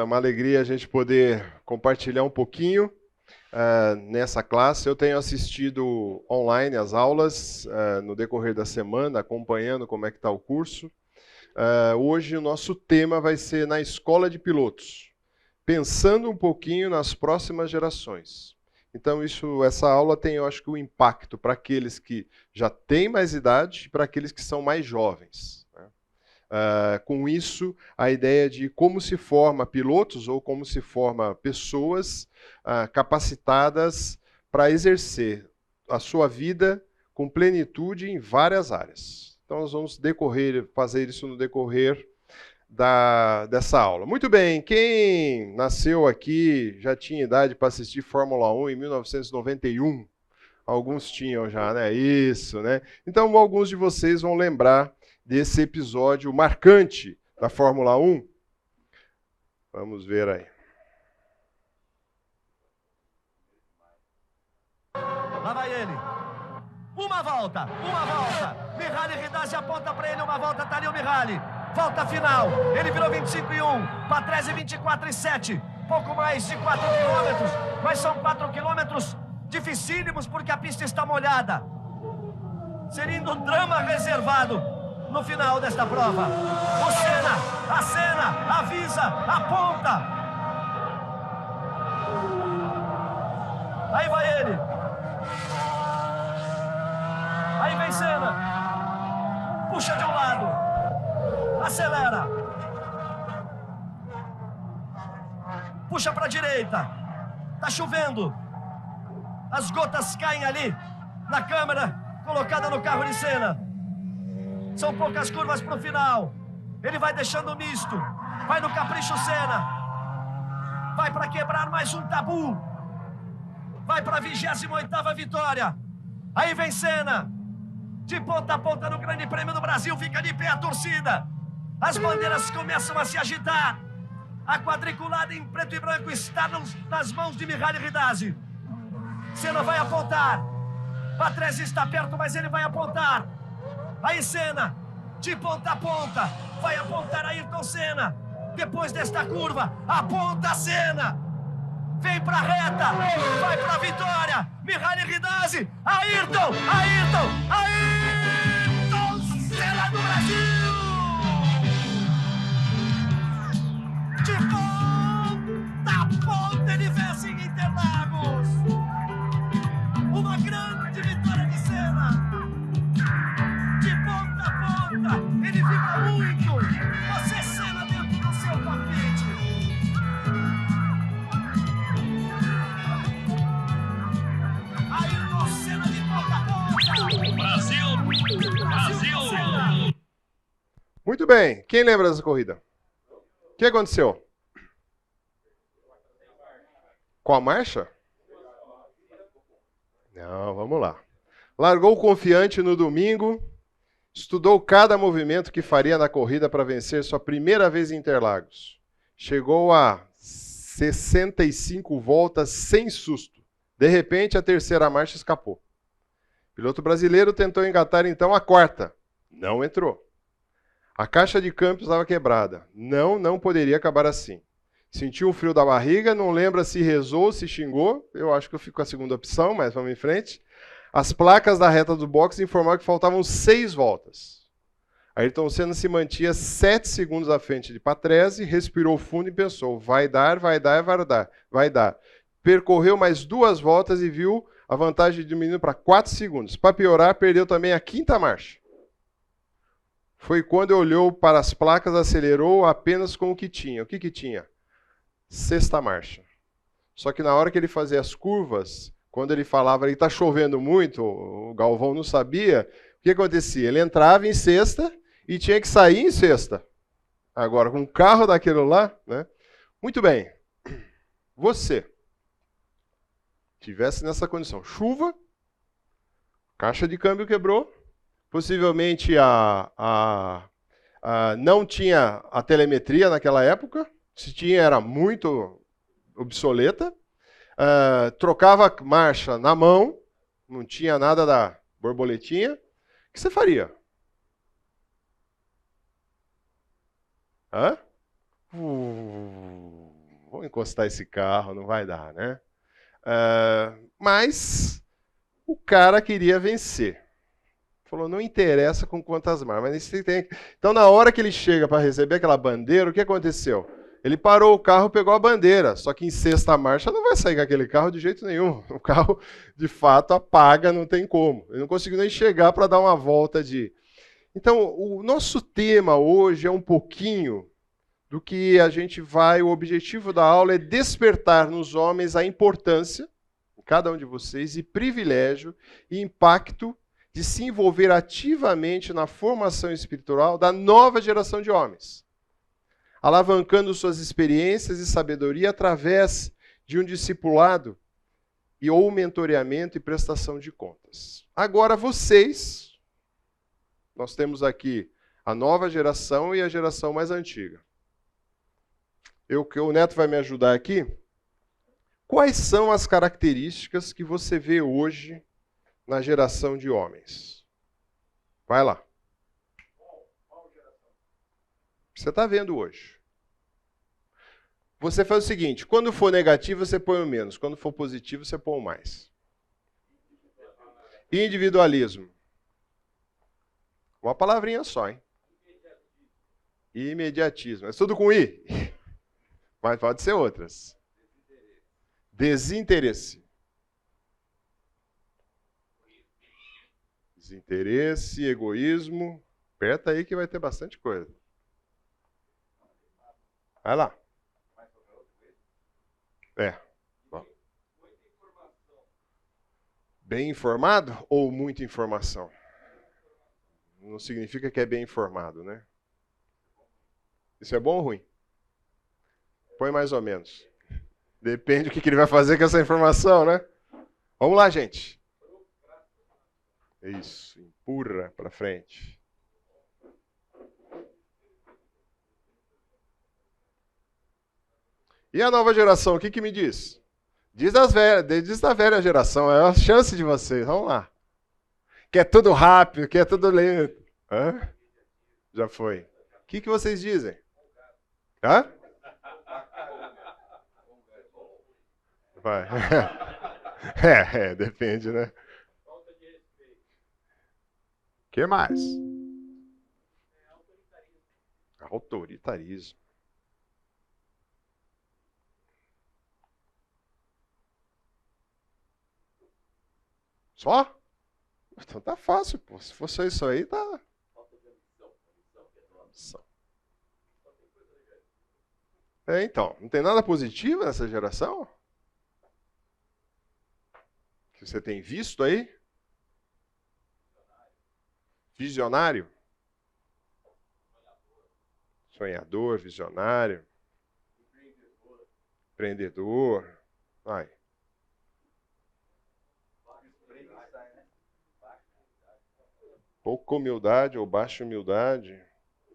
uma alegria a gente poder compartilhar um pouquinho nessa classe. Eu tenho assistido online as aulas no decorrer da semana, acompanhando como é que está o curso. Hoje o nosso tema vai ser na escola de pilotos, pensando um pouquinho nas próximas gerações. Então essa aula tem, eu acho que, um impacto para aqueles que já têm mais idade e para aqueles que são mais jovens. Com isso, a ideia de como se forma pilotos ou como se forma pessoas capacitadas para exercer a sua vida com plenitude em várias áreas. Então, nós vamos fazer isso no decorrer dessa aula. Muito bem, quem nasceu aqui já tinha idade para assistir Fórmula 1 em 1991? Alguns tinham já, né? Isso, né? Então, alguns de vocês vão lembrar desse episódio marcante da Fórmula 1. Vamos ver aí. Lá vai ele. Uma volta. Mihaly Ridazzi aponta para ele uma volta, tá ali o Mihaly. Volta final. Ele virou 25 e 1. Patrese 24 e 7. Pouco mais de 4 quilômetros. Mas são 4 quilômetros dificílimos porque a pista está molhada. Seria um drama reservado no final desta prova. O Senna, avisa, aponta. Aí vai ele. Aí vem Senna. Puxa de um lado. Acelera. Puxa para a direita. Tá chovendo. As gotas caem ali na câmera colocada no carro de Senna. São poucas curvas para o final. Ele vai deixando misto. Vai no capricho Senna. Vai para quebrar mais um tabu. Vai para a 28ª vitória. Aí vem Senna. De ponta a ponta no Grande Prêmio do Brasil. Fica de pé a torcida. As bandeiras começam a se agitar. A quadriculada em preto e branco está nas mãos de Mihaly Ridazzi. Senna vai apontar. Patrese está perto, mas ele vai apontar. Aí Senna, de ponta a ponta, vai apontar Ayrton Senna. Depois desta curva, aponta Senna. Vem pra reta, vai pra vitória. Mihaly Ridazzi, Ayrton Senna do Brasil. De ponta a ponta ele vence em Interlagos. Uma grande vitória de Senna. Ele vibra muito. Você Senna dentro do seu tapete. Ayrton Senna de ponta a ponta. Brasil. Muito bem. Quem lembra dessa corrida? O que aconteceu? Com a marcha? Não, vamos lá. Largou confiante no domingo. Estudou cada movimento que faria na corrida para vencer sua primeira vez em Interlagos. Chegou a 65 voltas sem susto. De repente, a terceira marcha escapou. O piloto brasileiro tentou engatar então a quarta. Não entrou. A caixa de câmbio estava quebrada. Não poderia acabar assim. Sentiu um frio da barriga, não lembra se rezou, se xingou. Eu acho que eu fico com a segunda opção, mas vamos em frente. As placas da reta do boxe informaram que faltavam 6 voltas. Ayrton Senna se mantinha 7 segundos à frente de Patrese, respirou fundo e pensou, vai dar. Percorreu mais 2 voltas e viu a vantagem diminuindo para 4 segundos. Para piorar, perdeu também a 5ª marcha. Foi quando olhou para as placas, acelerou apenas com o que tinha. O que tinha? 6ª marcha. Só que na hora que ele fazia as curvas, quando ele falava que está chovendo muito, o Galvão não sabia, o que acontecia? Ele entrava em sexta e tinha que sair em sexta. Agora, com um carro daquele lá, né? Muito bem. Você tivesse nessa condição, chuva, caixa de câmbio quebrou, possivelmente não tinha a telemetria naquela época, se tinha era muito obsoleta, trocava marcha na mão, não tinha nada da borboletinha, o que você faria? vamos encostar esse carro, não vai dar, né? Mas o cara queria vencer. Falou, não interessa com quantas marcas. Mas você tem... Então, na hora que ele chega para receber aquela bandeira, o que aconteceu? Ele parou o carro, pegou a bandeira. Só que em sexta marcha não vai sair com aquele carro de jeito nenhum. O carro, de fato, apaga, não tem como. Ele não conseguiu nem chegar para dar uma volta de... Então, o nosso tema hoje é um pouquinho do que a gente vai... O objetivo da aula é despertar nos homens a importância, em cada um de vocês, e privilégio e impacto de se envolver ativamente na formação espiritual da nova geração de homens, alavancando suas experiências e sabedoria através de um discipulado ou mentoreamento e prestação de contas. Agora vocês, nós temos aqui a nova geração e a geração mais antiga. O Neto vai me ajudar aqui. Quais são as características que você vê hoje na geração de homens? Vai lá. Você está vendo hoje. Você faz o seguinte, quando for negativo, você põe o menos. Quando for positivo, você põe o mais. Individualismo. Uma palavrinha só, hein? Imediatismo. É tudo com I. Mas pode ser outras. Desinteresse. Desinteresse, egoísmo. Aperta aí que vai ter bastante coisa. Vai lá. Bom. Bem informado ou muita informação? Não significa que é bem informado, né? Isso é bom ou ruim? Põe mais ou menos. Depende do que ele vai fazer com essa informação, né? Vamos lá, gente. Isso, empurra para frente. E a nova geração, o que me diz? Diz da velha geração, é a chance de vocês, vamos lá. Que é tudo rápido, que é tudo lento. Hã? Já foi. O que vocês dizem? Hã? Vai. Depende, né? O que mais? Autoritarismo. Só? Então tá fácil, pô. Se fosse isso aí, tá. Então, não tem nada positivo nessa geração? Que você tem visto aí? Visionário? Sonhador, visionário. Empreendedor. Vai. Pouca humildade ou baixa humildade.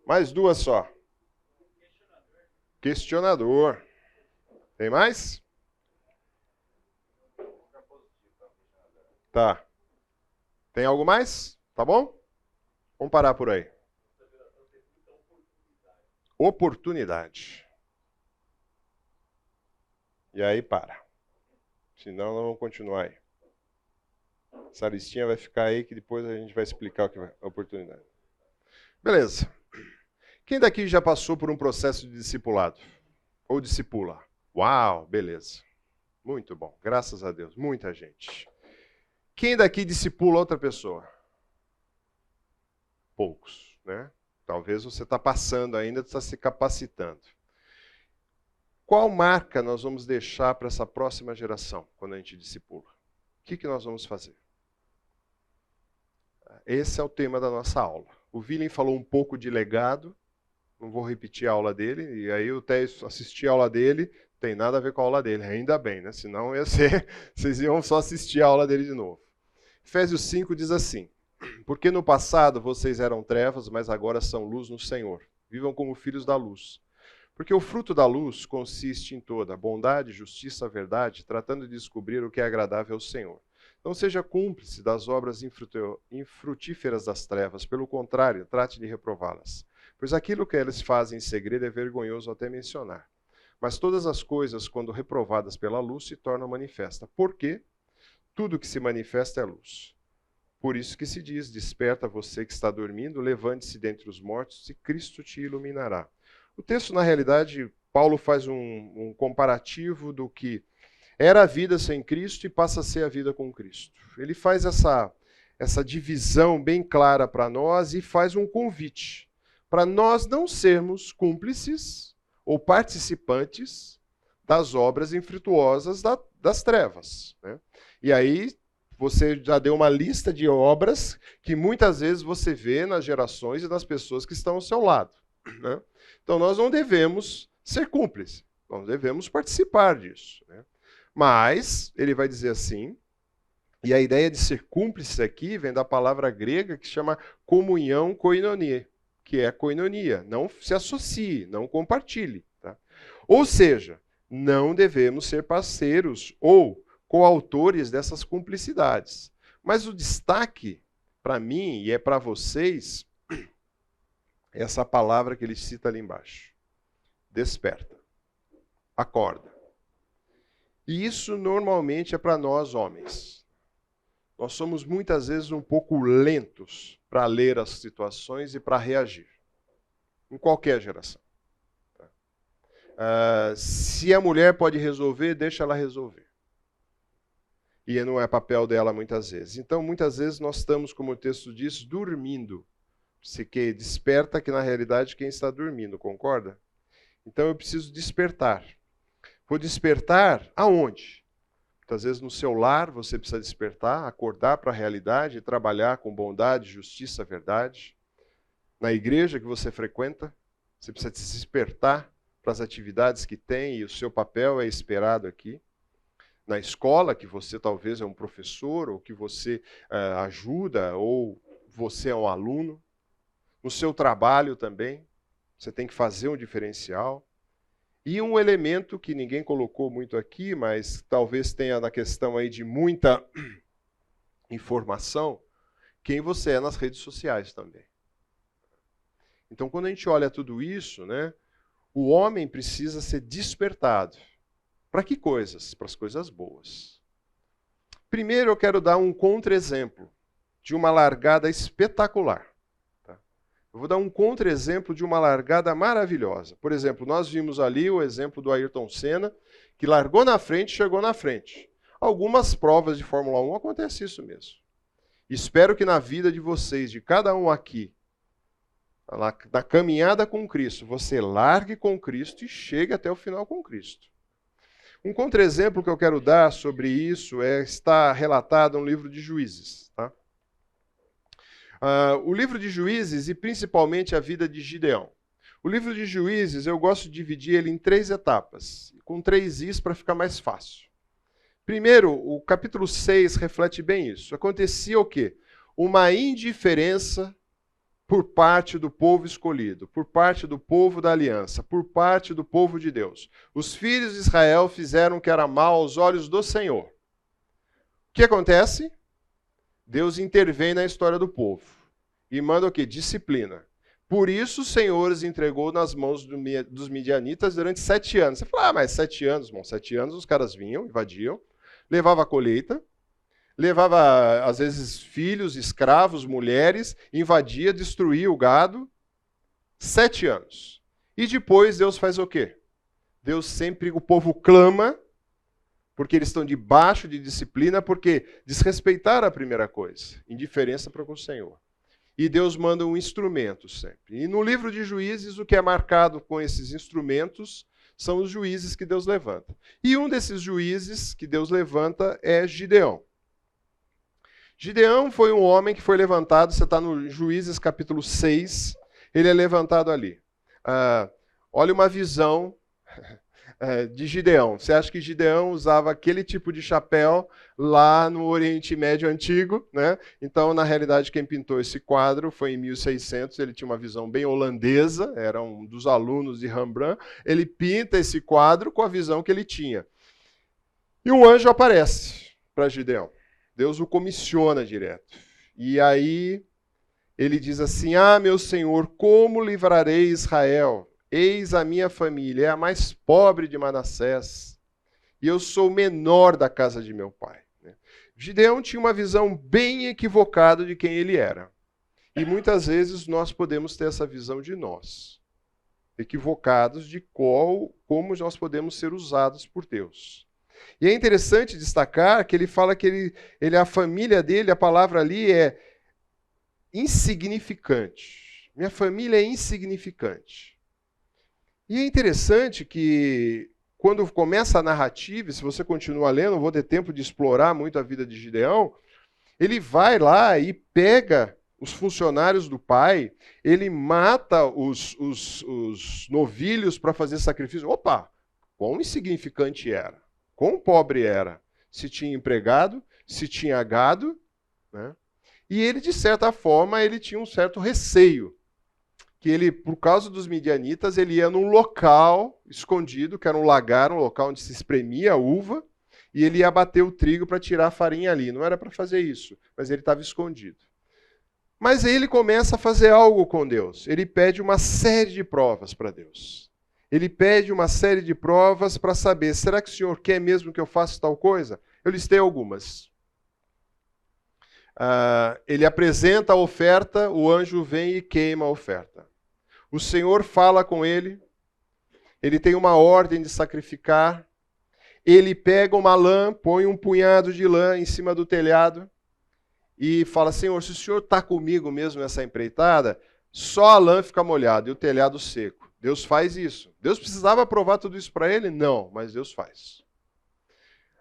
Mais duas só. Questionador. Tem mais? Tá. Tem algo mais? Tá bom? Vamos parar por aí. Oportunidade. E aí para. Senão não vamos continuar aí. Essa listinha vai ficar aí que depois a gente vai explicar o que é oportunidade. Beleza. Quem daqui já passou por um processo de discipulado? Ou discipula? Uau, beleza. Muito bom. Graças a Deus. Muita gente. Quem daqui discipula outra pessoa? Poucos, né? Talvez você está passando ainda, está se capacitando. Qual marca nós vamos deixar para essa próxima geração, quando a gente discipula? O que nós vamos fazer? Esse é o tema da nossa aula. O William falou um pouco de legado, não vou repetir a aula dele, e aí eu até assisti a aula dele, não tem nada a ver com a aula dele, ainda bem, né? Senão ia ser, vocês iam só assistir a aula dele de novo. Efésios 5 diz assim, porque no passado vocês eram trevas, mas agora são luz no Senhor. Vivam como filhos da luz. Porque o fruto da luz consiste em toda bondade, justiça, verdade, tratando de descobrir o que é agradável ao Senhor. Não seja cúmplice das obras infrutíferas das trevas, pelo contrário, trate de reprová-las. Pois aquilo que eles fazem em segredo é vergonhoso até mencionar. Mas todas as coisas, quando reprovadas pela luz, se tornam manifestas. Por quê? Tudo que se manifesta é luz. Por isso que se diz, desperta você que está dormindo, levante-se dentre os mortos e Cristo te iluminará. O texto, na realidade, Paulo faz um comparativo do que era a vida sem Cristo e passa a ser a vida com Cristo. Ele faz essa divisão bem clara para nós e faz um convite para nós não sermos cúmplices ou participantes das obras infrutuosas das trevas, né? E aí você já deu uma lista de obras que muitas vezes você vê nas gerações e nas pessoas que estão ao seu lado, né? Então nós não devemos ser cúmplices, nós devemos participar disso, né? Mas ele vai dizer assim, e a ideia de ser cúmplice aqui vem da palavra grega que chama comunhão koinonia, que é koinonia. Não se associe, não compartilhe. Tá? Ou seja, não devemos ser parceiros ou coautores dessas cumplicidades. Mas o destaque para mim e é para vocês é essa palavra que ele cita ali embaixo. Desperta. Acorda. E isso normalmente é para nós homens. Nós somos muitas vezes um pouco lentos para ler as situações e para reagir. Em qualquer geração. Se a mulher pode resolver, deixa ela resolver. E não é papel dela muitas vezes. Então, muitas vezes nós estamos, como o texto diz, dormindo. Se que desperta, que na realidade quem está dormindo, concorda? Então eu preciso despertar. Vou despertar aonde? Muitas vezes no seu lar você precisa despertar, acordar para a realidade e trabalhar com bondade, justiça, verdade. Na igreja que você frequenta, você precisa se despertar para as atividades que tem e o seu papel é esperado aqui. Na escola, que você talvez é um professor, ou que você ajuda, ou você é um aluno. No seu trabalho também, você tem que fazer um diferencial. E um elemento que ninguém colocou muito aqui, mas talvez tenha na questão aí de muita informação, quem você é nas redes sociais também. Então, quando a gente olha tudo isso, né, o homem precisa ser despertado. Para que coisas? Para as coisas boas. Primeiro, eu quero dar um contra-exemplo de uma largada espetacular. Eu vou dar um contra-exemplo de uma largada maravilhosa. Por exemplo, nós vimos ali o exemplo do Ayrton Senna, que largou na frente e chegou na frente. Algumas provas de Fórmula 1 acontece isso mesmo. Espero que na vida de vocês, de cada um aqui, na caminhada com Cristo, você largue com Cristo e chegue até o final com Cristo. Um contra-exemplo que eu quero dar sobre isso está relatado no livro de Juízes. Tá? O livro de Juízes e principalmente a vida de Gideão. O livro de Juízes eu gosto de dividir ele em 3 etapas, com 3 is para ficar mais fácil. Primeiro, o capítulo 6 reflete bem isso. Acontecia o quê? Uma indiferença por parte do povo escolhido, por parte do povo da aliança, por parte do povo de Deus. Os filhos de Israel fizeram o que era mal aos olhos do Senhor. O que acontece? Deus intervém na história do povo e manda o quê? Disciplina. Por isso o Senhor os entregou nas mãos dos midianitas durante 7 anos. Você fala, mas 7 anos, irmão, 7 anos os caras vinham, invadiam, levava a colheita, levava, às vezes, filhos, escravos, mulheres, invadia, destruía o gado. 7 anos. E depois Deus faz o quê? Deus sempre, o povo clama, porque eles estão debaixo de disciplina, porque desrespeitaram a primeira coisa, indiferença para com o Senhor. E Deus manda um instrumento sempre. E no livro de Juízes, o que é marcado com esses instrumentos são os juízes que Deus levanta. E um desses juízes que Deus levanta é Gideão. Gideão foi um homem que foi levantado, você está no Juízes capítulo 6, ele é levantado ali. Olha uma visão de Gideão. Você acha que Gideão usava aquele tipo de chapéu lá no Oriente Médio Antigo, né? Então, na realidade, quem pintou esse quadro foi em 1600, ele tinha uma visão bem holandesa, era um dos alunos de Rembrandt, ele pinta esse quadro com a visão que ele tinha. E um anjo aparece para Gideão. Deus o comissiona direto. E aí ele diz assim, meu Senhor, como livrarei Israel? Eis a minha família, é a mais pobre de Manassés, e eu sou o menor da casa de meu pai. Gideão tinha uma visão bem equivocada de quem ele era. E muitas vezes nós podemos ter essa visão de nós, equivocados de como nós podemos ser usados por Deus. E é interessante destacar que ele fala que a família dele, a palavra ali é insignificante. Minha família é insignificante. E é interessante que quando começa a narrativa, se você continua lendo, não vou ter tempo de explorar muito a vida de Gideão, ele vai lá e pega os funcionários do pai, ele mata os novilhos para fazer sacrifício. Opa, quão insignificante era, quão pobre era, se tinha empregado, se tinha gado, né? E ele, de certa forma, ele tinha um certo receio, que ele, por causa dos midianitas, ele ia num local escondido, que era um lagar, um local onde se espremia a uva, e ele ia bater o trigo para tirar a farinha ali. Não era para fazer isso, mas ele estava escondido. Mas aí ele começa a fazer algo com Deus. Ele pede uma série de provas para Deus. Ele pede uma série de provas para saber, será que o Senhor quer mesmo que eu faça tal coisa? Eu listei algumas. Ele apresenta a oferta, o anjo vem e queima a oferta. O Senhor fala com ele tem uma ordem de sacrificar, ele pega uma lã, põe um punhado de lã em cima do telhado e fala, Senhor, se o Senhor está comigo mesmo nessa empreitada, só a lã fica molhada e o telhado seco. Deus faz isso. Deus precisava provar tudo isso para ele? Não, mas Deus faz.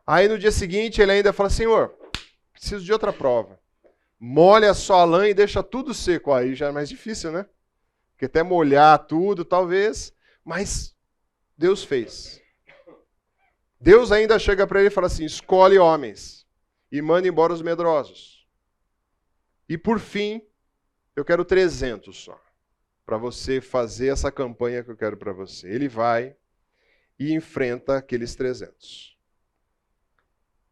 Aí no dia seguinte ele ainda fala, Senhor, preciso de outra prova. Molha só a lã e deixa tudo seco. Aí já é mais difícil, né? Porque até molhar tudo, talvez, mas Deus fez. Deus ainda chega para ele e fala assim, escolhe homens e manda embora os medrosos. E por fim, eu quero 300 só, para você fazer essa campanha que eu quero para você. Ele vai e enfrenta aqueles 300.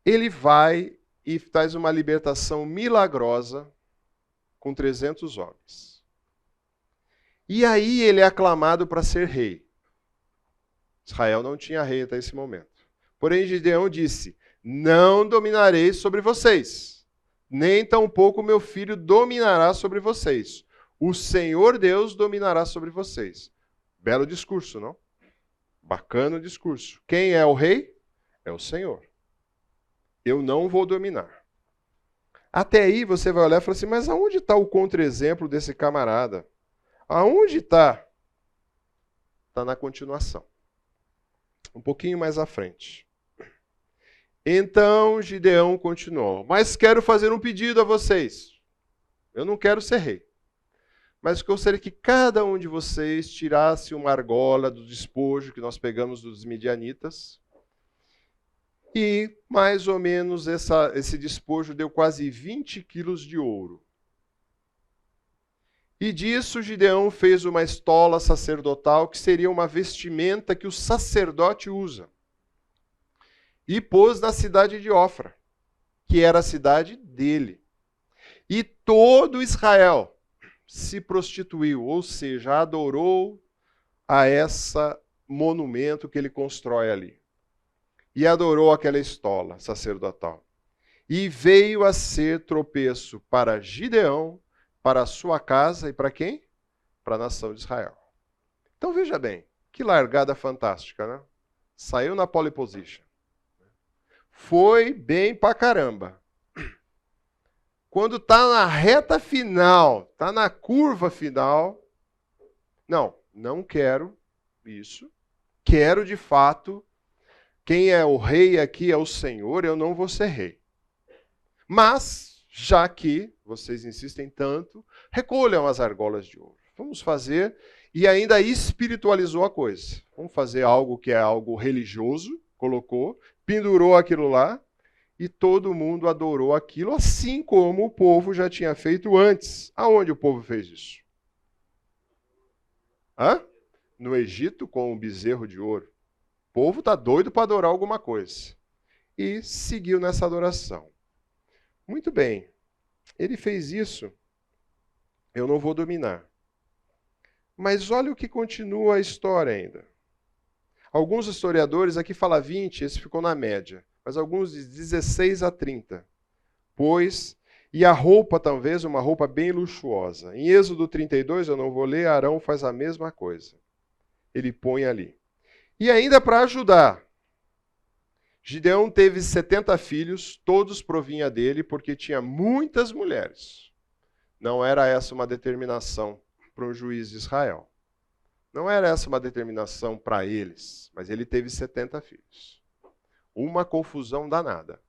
Ele vai e faz uma libertação milagrosa com 300 homens. E aí ele é aclamado para ser rei. Israel não tinha rei até esse momento. Porém, Gideão disse, não dominarei sobre vocês, nem tampouco meu filho dominará sobre vocês. O Senhor Deus dominará sobre vocês. Belo discurso, não? Bacana o discurso. Quem é o rei? É o Senhor. Eu não vou dominar. Até aí você vai olhar e falar assim, mas aonde está o contra-exemplo desse camarada? Aonde está? Está na continuação. Um pouquinho mais à frente. Então Gideão continuou, mas quero fazer um pedido a vocês. Eu não quero ser rei, mas gostaria que cada um de vocês tirasse uma argola do despojo que nós pegamos dos midianitas. E mais ou menos esse despojo deu quase 20 quilos de ouro. E disso Gideão fez uma estola sacerdotal, que seria uma vestimenta que o sacerdote usa. E pôs na cidade de Ofra, que era a cidade dele. E todo Israel se prostituiu, ou seja, adorou a esse monumento que ele constrói ali. E adorou aquela estola sacerdotal. E veio a ser tropeço para Gideão, para a sua casa e para quem? Para a nação de Israel. Então veja bem, que largada fantástica, né? Saiu na pole position. Foi bem pra caramba. Quando está na reta final, está na curva final, não quero isso. Quero de fato, quem é o rei aqui é o Senhor, eu não vou ser rei. Mas, já que vocês insistem tanto, recolham as argolas de ouro. Vamos fazer, e ainda espiritualizou a coisa. Vamos fazer algo que é algo religioso, colocou, pendurou aquilo lá, e todo mundo adorou aquilo, assim como o povo já tinha feito antes. Aonde o povo fez isso? No Egito, com o bezerro de ouro. O povo está doido para adorar alguma coisa. E seguiu nessa adoração. Muito bem. Ele fez isso. Eu não vou dominar. Mas olha o que continua a história ainda. Alguns historiadores, aqui fala 20, esse ficou na média, mas alguns dizem 16 a 30. Pois, e a roupa talvez, uma roupa bem luxuosa. Em Êxodo 32, eu não vou ler, Arão faz a mesma coisa. Ele põe ali. E ainda para ajudar, Gideão teve 70 filhos, todos provinha dele, porque tinha muitas mulheres. Não era essa uma determinação para um juiz de Israel. Não era essa uma determinação para eles, mas ele teve 70 filhos. Uma confusão danada.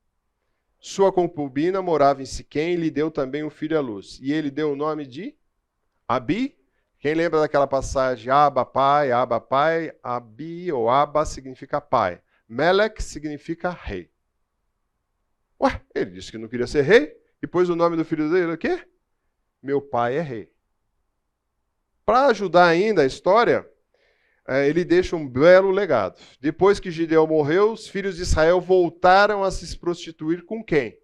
Sua concubina morava em Siquém e lhe deu também um filho à luz. E ele deu o nome de Abi. Quem lembra daquela passagem? Aba, pai, Abi ou Aba significa pai. Melech significa rei. Ué, ele disse que não queria ser rei e pôs o nome do filho dele o quê? Meu pai é rei. Para ajudar ainda a história, ele deixa um belo legado. Depois que Gideão morreu, os filhos de Israel voltaram a se prostituir com quem?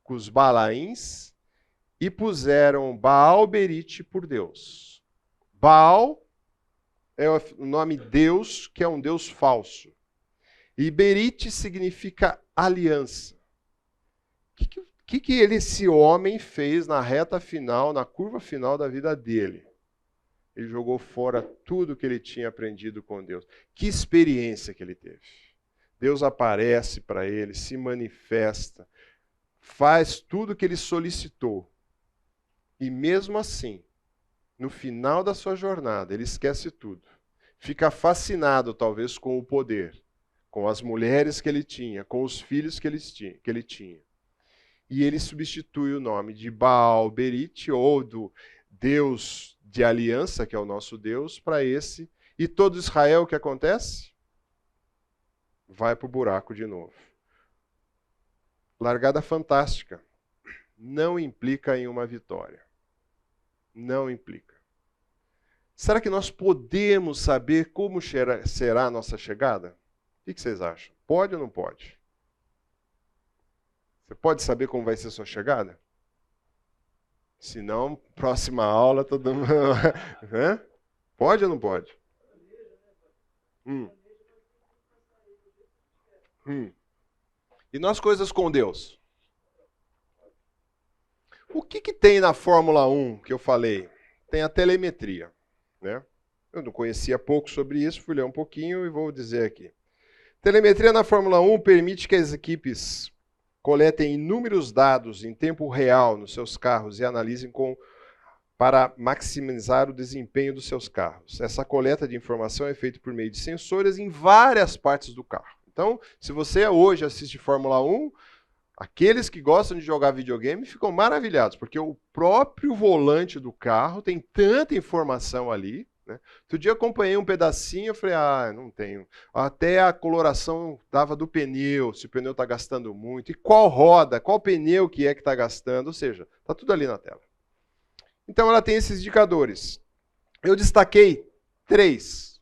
Com os Balaíns e puseram Baal-Berite por Deus. Baal é o nome Deus, que é um Deus falso. E Berite significa aliança. O que esse homem fez na reta final, na curva final da vida dele? Ele jogou fora tudo que ele tinha aprendido com Deus. Que experiência que ele teve. Deus aparece para ele, se manifesta, faz tudo que ele solicitou. E mesmo assim, no final da sua jornada, ele esquece tudo. Fica fascinado, talvez, com o poder, com as mulheres que ele tinha, com os filhos que ele tinha. E ele substitui o nome de Baal-Berite, ou do Deus de aliança, que é o nosso Deus, para esse. E todo Israel, o que acontece? Vai para o buraco de novo. Largada fantástica. Não implica em uma vitória. Não implica. Será que nós podemos saber como será a nossa chegada? O que vocês acham? Pode ou não pode? Você pode saber como vai ser a sua chegada? Se não, próxima aula, todo mundo... Pode ou não pode? E nós coisas com Deus? O que tem na Fórmula 1 que eu falei? Tem a telemetria. Né? Eu não conhecia pouco sobre isso, fui ler um pouquinho e vou dizer aqui. Telemetria na Fórmula 1 permite que as equipes coletem inúmeros dados em tempo real nos seus carros e analisem para maximizar o desempenho dos seus carros. Essa coleta de informação é feita por meio de sensores em várias partes do carro. Então, se você hoje assiste Fórmula 1, aqueles que gostam de jogar videogame ficam maravilhados, porque o próprio volante do carro tem tanta informação ali. Né? Outro dia eu acompanhei um pedacinho, eu falei, não tenho. Até a coloração dava do pneu, se o pneu está gastando muito, e qual roda, qual pneu que está gastando, ou seja, está tudo ali na tela. Então ela tem esses indicadores. Eu destaquei 3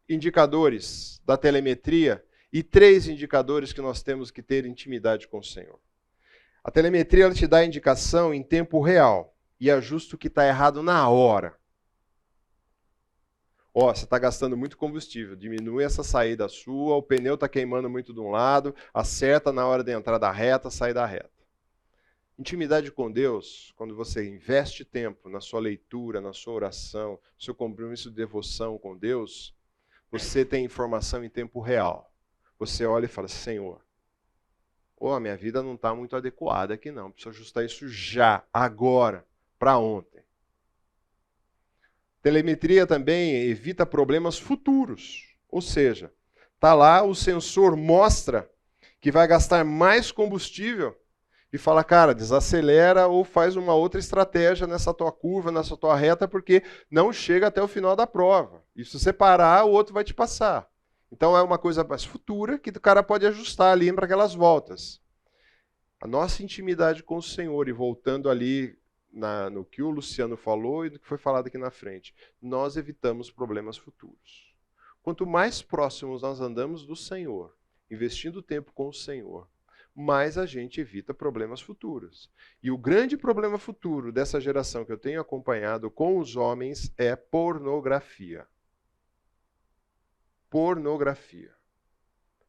indicadores da telemetria e 3 indicadores que nós temos que ter intimidade com o Senhor. A telemetria ela te dá a indicação em tempo real e ajusta o que está errado na hora. Você está gastando muito combustível, diminui essa saída sua, o pneu está queimando muito de um lado, acerta na hora de entrar da reta, sair da reta. Intimidade com Deus, quando você investe tempo na sua leitura, na sua oração, no seu compromisso de devoção com Deus, você tem informação em tempo real. Você olha e fala, Senhor, a minha vida não está muito adequada aqui não, preciso ajustar isso já, agora, para ontem. Telemetria também evita problemas futuros, ou seja, está lá, o sensor mostra que vai gastar mais combustível e fala, cara, desacelera ou faz uma outra estratégia nessa tua curva, nessa tua reta, porque não chega até o final da prova. E se você parar, o outro vai te passar. Então é uma coisa mais futura que o cara pode ajustar ali para aquelas voltas. A nossa intimidade com o Senhor, e voltando ali no que o Luciano falou e do que foi falado aqui na frente, nós evitamos problemas futuros. Quanto mais próximos nós andamos do Senhor, investindo tempo com o Senhor, mais a gente evita problemas futuros. E o grande problema futuro dessa geração que eu tenho acompanhado com os homens é pornografia. Pornografia.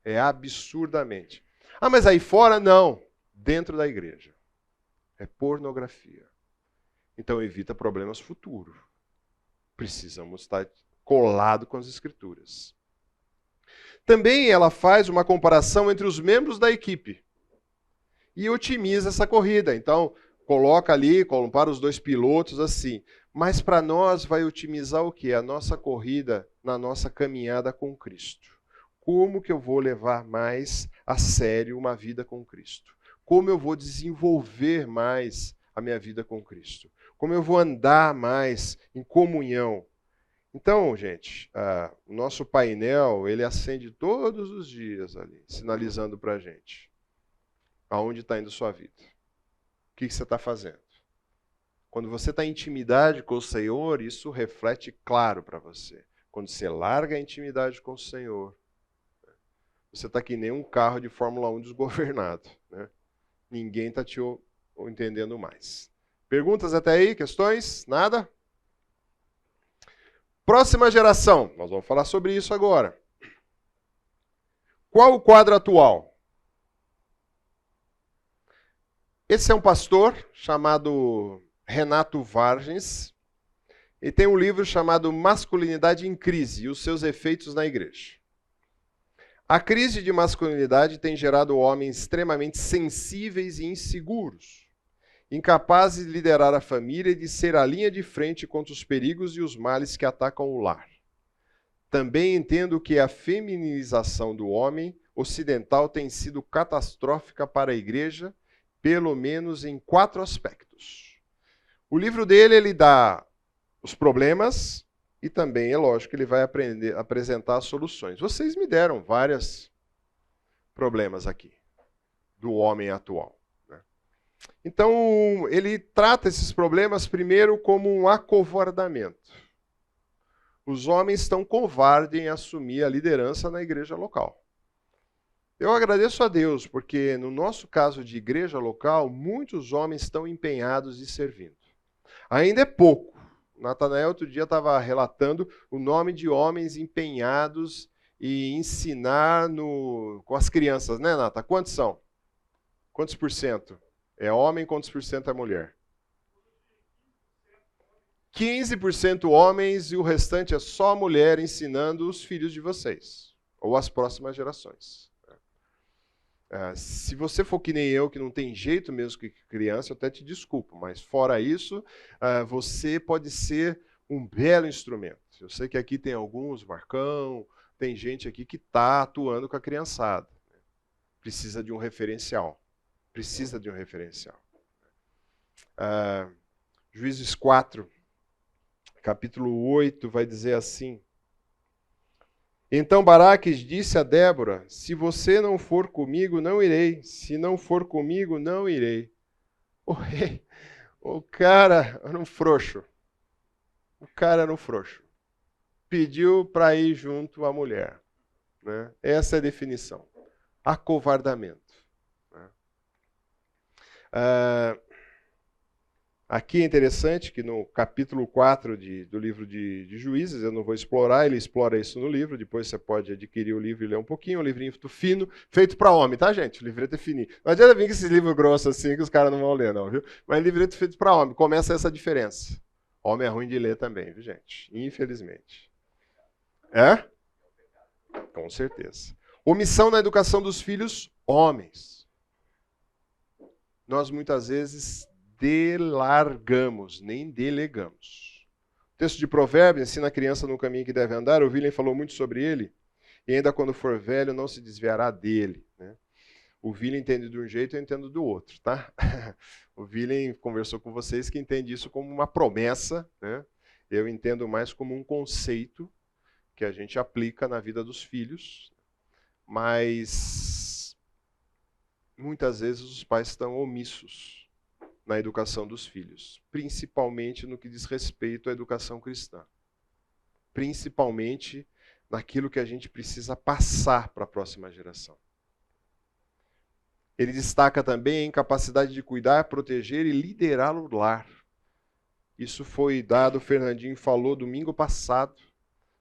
É absurdamente. Ah, mas aí fora? Não. Dentro da igreja. É pornografia. Então evita problemas futuros. Precisamos estar colado com as Escrituras. Também ela faz uma comparação entre os membros da equipe e otimiza essa corrida. Então, coloca ali, compara os dois pilotos assim. Mas para nós vai otimizar o quê? A nossa corrida na nossa caminhada com Cristo. Como que eu vou levar mais a sério uma vida com Cristo? Como eu vou desenvolver mais a minha vida com Cristo? Como eu vou andar mais em comunhão? Então, gente, o nosso painel, ele acende todos os dias ali, sinalizando para a gente aonde está indo sua vida. O que você está fazendo? Quando você está em intimidade com o Senhor, isso reflete claro para você. Quando você larga a intimidade com o Senhor, você está que nem um carro de Fórmula 1 desgovernado. Né? Ninguém está te entendendo mais. Perguntas até aí? Questões? Nada? Próxima geração. Nós vamos falar sobre isso agora. Qual o quadro atual? Esse é um pastor chamado Renato Vargens. Ele tem um livro chamado Masculinidade em Crise e os seus efeitos na igreja. A crise de masculinidade tem gerado homens extremamente sensíveis e inseguros, incapazes de liderar a família e de ser a linha de frente contra os perigos e os males que atacam o lar. Também entendo que a feminização do homem ocidental tem sido catastrófica para a igreja, pelo menos em 4 aspectos. O livro dele, ele dá os problemas e também, é lógico, ele vai apresentar soluções. Vocês me deram vários problemas aqui do homem atual. Né? Então, ele trata esses problemas primeiro como um acovardamento. Os homens estão covardes em assumir a liderança na igreja local. Eu agradeço a Deus, porque no nosso caso de igreja local, muitos homens estão empenhados e servindo. Ainda é pouco. Natanael outro dia estava relatando o nome de homens empenhados em ensinar com as crianças, né, Nata? Quantos são? Quantos por cento? É homem, quantos por cento é mulher? 15% homens e o restante é só mulher ensinando os filhos de vocês, ou as próximas gerações. Se você for que nem eu, que não tem jeito mesmo que criança, eu até te desculpo, mas fora isso, você pode ser um belo instrumento. Eu sei que aqui tem alguns, Marcão, tem gente aqui que está atuando com a criançada. Precisa de um referencial. Precisa de um referencial. Juízes 4, capítulo 8, vai dizer assim: Então Baraque disse a Débora, se você não for comigo, não irei. Se não for comigo, não irei. O rei, o cara era um frouxo. O cara era um frouxo. Pediu para ir junto à mulher. Né? Essa é a definição. Acovardamento. Né? Aqui é interessante que no capítulo 4 do livro de Juízes, eu não vou explorar, ele explora isso no livro, depois você pode adquirir o livro e ler um pouquinho, um livrinho fino, feito para homem, tá, gente? O livreto é fininho. Não adianta vir com esses livros grossos assim que os caras não vão ler, não, viu? Mas livreto feito para homem, começa essa diferença. Homem é ruim de ler também, viu, gente? Infelizmente. É? Com certeza. Omissão na educação dos filhos, homens. Nós muitas vezes delargamos, nem delegamos. O texto de Provérbios ensina a criança no caminho que deve andar. O William falou muito sobre ele. E ainda quando for velho, não se desviará dele. Né? O William entende de um jeito, eu entendo do outro. Tá? O William conversou com vocês que entende isso como uma promessa. Né? Eu entendo mais como um conceito que a gente aplica na vida dos filhos. Mas muitas vezes os pais estão omissos na educação dos filhos, principalmente no que diz respeito à educação cristã. Principalmente naquilo que a gente precisa passar para a próxima geração. Ele destaca também a incapacidade de cuidar, proteger e liderar o lar. Isso foi dado, o Fernandinho falou domingo passado,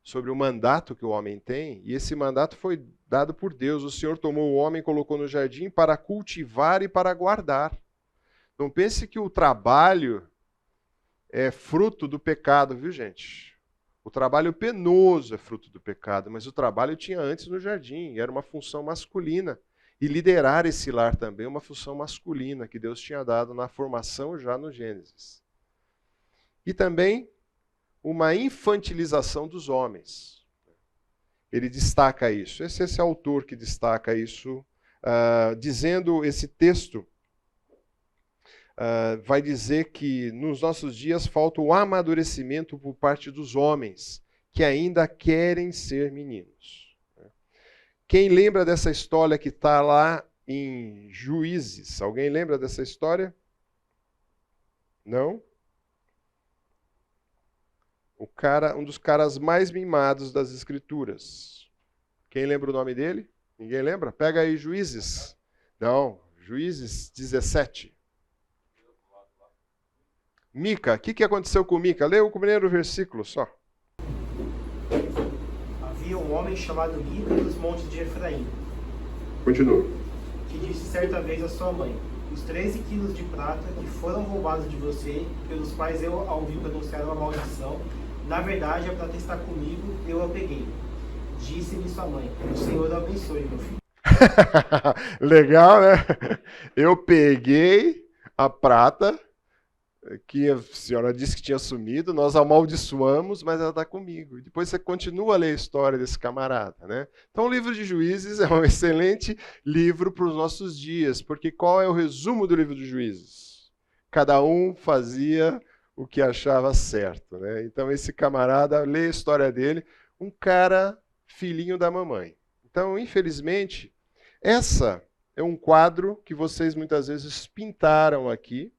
sobre o mandato que o homem tem, e esse mandato foi dado por Deus. O Senhor tomou o homem e colocou no jardim para cultivar e para guardar. Não pense que o trabalho é fruto do pecado, viu, gente? O trabalho penoso é fruto do pecado, mas o trabalho tinha antes no jardim, era uma função masculina. E liderar esse lar também é uma função masculina que Deus tinha dado na formação já no Gênesis. E também uma infantilização dos homens. Ele destaca isso. Esse autor que destaca isso, dizendo esse texto, vai dizer que nos nossos dias falta o amadurecimento por parte dos homens, que ainda querem ser meninos. Quem lembra dessa história que está lá em Juízes? Alguém lembra dessa história? Não? Um dos caras mais mimados das Escrituras. Quem lembra o nome dele? Ninguém lembra? Pega aí Juízes. Não, Juízes 17. Mica, o que aconteceu com Mica? Lê o primeiro versículo só. Havia um homem chamado Mica dos montes de Efraim. Continua. Que disse certa vez à sua mãe: os 13 quilos de prata que foram roubados de você, pelos quais eu a ouvi pronunciar uma maldição, na verdade a prata está comigo, eu a peguei. Disse-lhe sua mãe: o Senhor abençoe, meu filho. Legal, né? Eu peguei a prata que a senhora disse que tinha sumido, nós amaldiçoamos, mas ela está comigo. E depois você continua a ler a história desse camarada, né? Então o livro de Juízes é um excelente livro para os nossos dias, porque qual é o resumo do livro de Juízes? Cada um fazia o que achava certo, né? Então esse camarada, lê a história dele, um cara filhinho da mamãe. Então, infelizmente, essa é um quadro que vocês muitas vezes pintaram aqui.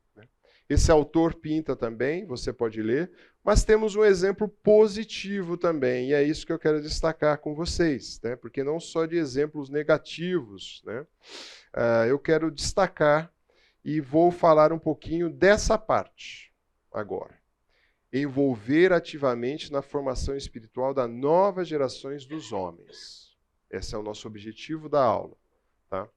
Esse autor pinta também, você pode ler, mas temos um exemplo positivo também, e é isso que eu quero destacar com vocês, né? Porque não só de exemplos negativos, né? Eu quero destacar e vou falar um pouquinho dessa parte agora. Envolver ativamente na formação espiritual das novas gerações dos homens. Esse é o nosso objetivo da aula, tá?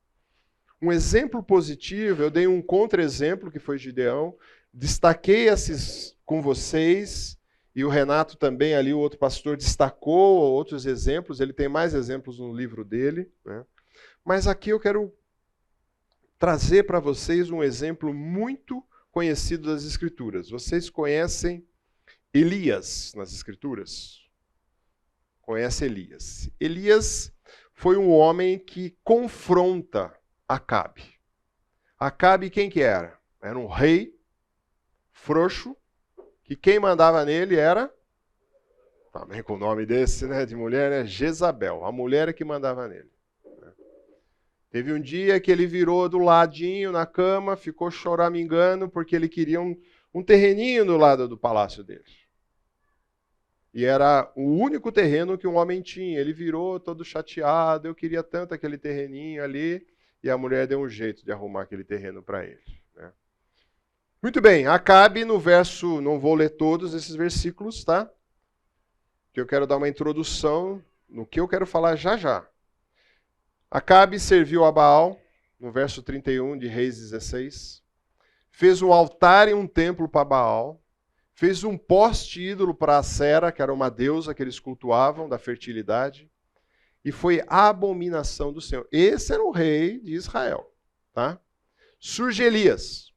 Um exemplo positivo, eu dei um contra-exemplo, que foi Gideão, destaquei esses com vocês, e o Renato também ali, o outro pastor, destacou outros exemplos, ele tem mais exemplos no livro dele, né? Mas aqui eu quero trazer para vocês um exemplo muito conhecido das Escrituras. Vocês conhecem Elias nas Escrituras? Conhece Elias. Elias foi um homem que confronta Acabe. Acabe quem que era? Era um rei frouxo, que quem mandava nele era, também com o nome desse, né, de mulher, né, Jezabel. A mulher é que mandava nele. Teve um dia que ele virou do ladinho na cama, ficou choramingando porque ele queria um terreninho do lado do palácio dele. E era o único terreno que um homem tinha. Ele virou todo chateado, eu queria tanto aquele terreninho ali. E a mulher deu um jeito de arrumar aquele terreno para ele, né? Muito bem, Acabe no verso, não vou ler todos esses versículos, tá? Que eu quero dar uma introdução no que eu quero falar já já. Acabe serviu a Baal, no verso 31 de Reis 16. Fez um altar e um templo para Baal. Fez um poste ídolo para Acera, que era uma deusa que eles cultuavam, da fertilidade. E foi a abominação do Senhor. Esse era o rei de Israel, tá? Surge Elias.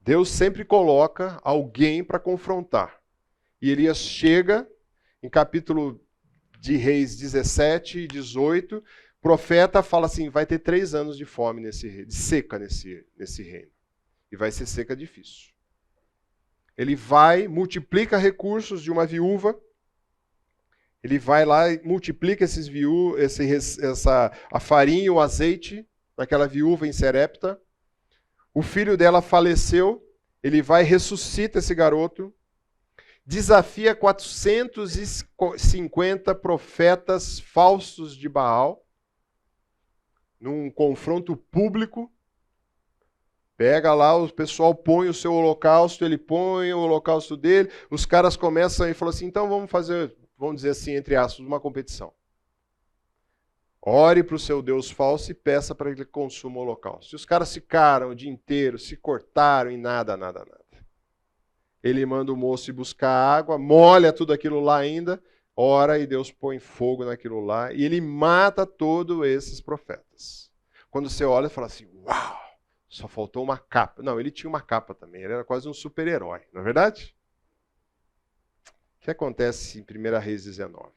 Deus sempre coloca alguém para confrontar. E Elias chega, em capítulo de Reis 17 e 18, o profeta fala assim, vai ter 3 anos de fome de seca nesse reino. E vai ser seca difícil. Ele vai, multiplica recursos de uma viúva. Ele vai lá e multiplica a farinha e o azeite naquela viúva em Serepta. O filho dela faleceu. Ele vai e ressuscita esse garoto. Desafia 450 profetas falsos de Baal. num confronto público. Pega lá, o pessoal põe o seu holocausto, ele põe o holocausto dele, os caras começam e falam assim, então vamos fazer, vamos dizer assim, entre aspas, uma competição. Ore para o seu Deus falso e peça para que ele consuma o holocausto. E os caras ficaram o dia inteiro, se cortaram e nada. Ele manda o moço ir buscar água, molha tudo aquilo lá ainda, ora e Deus põe fogo naquilo lá, e ele mata todos esses profetas. Quando você olha, fala assim, uau! Só faltou uma capa. Não, ele tinha uma capa também. Ele era quase um super-herói, não é verdade? O que acontece em 1 Reis 19?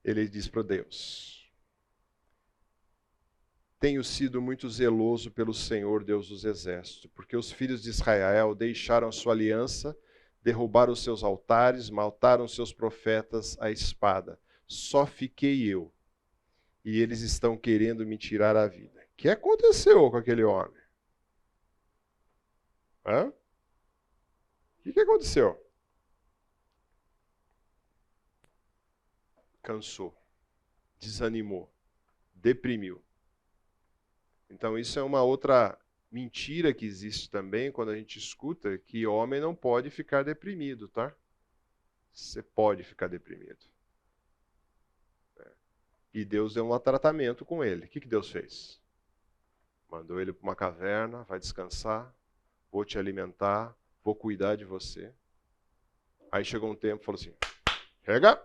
Ele diz para Deus, tenho sido muito zeloso pelo Senhor, Deus dos exércitos, porque os filhos de Israel deixaram sua aliança, derrubaram os seus altares, mataram seus profetas à espada. Só fiquei eu, e eles estão querendo me tirar a vida. O que aconteceu com aquele homem? Hã? O que aconteceu? Cansou, desanimou, deprimiu. Então isso é uma outra mentira que existe também quando a gente escuta que homem não pode ficar deprimido, tá? Você pode ficar deprimido. E Deus deu um tratamento com ele. O que Deus fez? Mandou ele para uma caverna, vai descansar, vou te alimentar, vou cuidar de você. Aí chegou um tempo e falou assim, chega.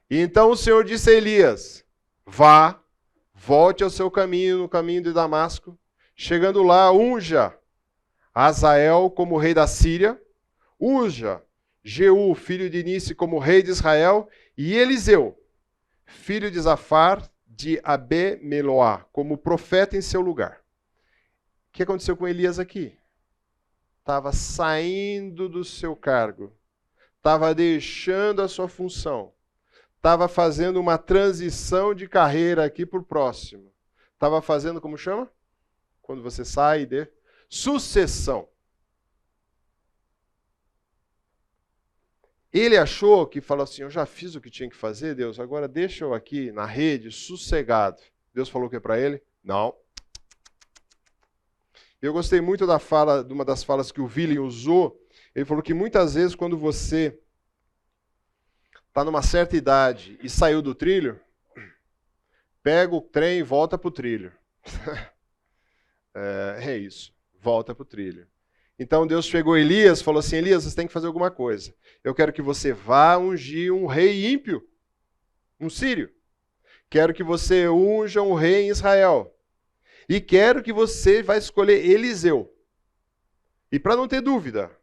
E então o Senhor disse a Elias, vá, volte ao seu caminho, no caminho de Damasco. Chegando lá, unja Azael como rei da Síria, unja Jeú, filho de Nice, como rei de Israel, e Eliseu, filho de Zafar, de Abemeloá, como profeta em seu lugar. O que aconteceu com Elias aqui? Estava saindo do seu cargo, estava deixando a sua função, estava fazendo uma transição de carreira aqui para o próximo. Estava fazendo, como chama? Quando você sai de sucessão. Ele achou que falou assim, eu já fiz o que tinha que fazer, Deus, agora deixa eu aqui na rede, sossegado. Deus falou o que para ele? Não. Eu gostei muito da fala, de uma das falas que o William usou. Ele falou que muitas vezes quando você está numa certa idade e saiu do trilho, pega o trem e volta para o trilho. É isso, volta para o trilho. Então Deus chegou a Elias e falou assim, Elias, você tem que fazer alguma coisa. Eu quero que você vá ungir um rei ímpio, um sírio. Quero que você unja um rei em Israel. E quero que você vai escolher Eliseu. E para não ter dúvida,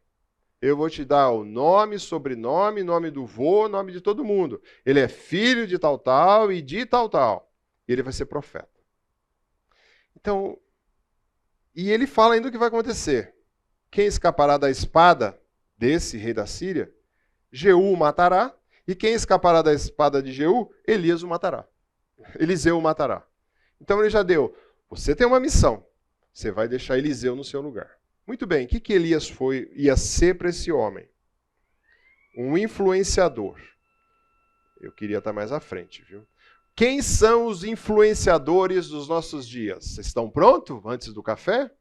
eu vou te dar o nome, sobrenome, nome do vô, nome de todo mundo. Ele é filho de tal e de tal. E ele vai ser profeta. Então, e ele fala ainda o que vai acontecer. Quem escapará da espada desse rei da Síria, Jeú o matará. E quem escapará da espada de Jeú, Elias o matará. Eliseu o matará. Então ele já deu. Você tem uma missão. Você vai deixar Eliseu no seu lugar. Muito bem, o que Elias ia ser para esse homem? Um influenciador. Eu queria estar mais à frente, viu? Quem são os influenciadores dos nossos dias? Vocês estão prontos antes do café?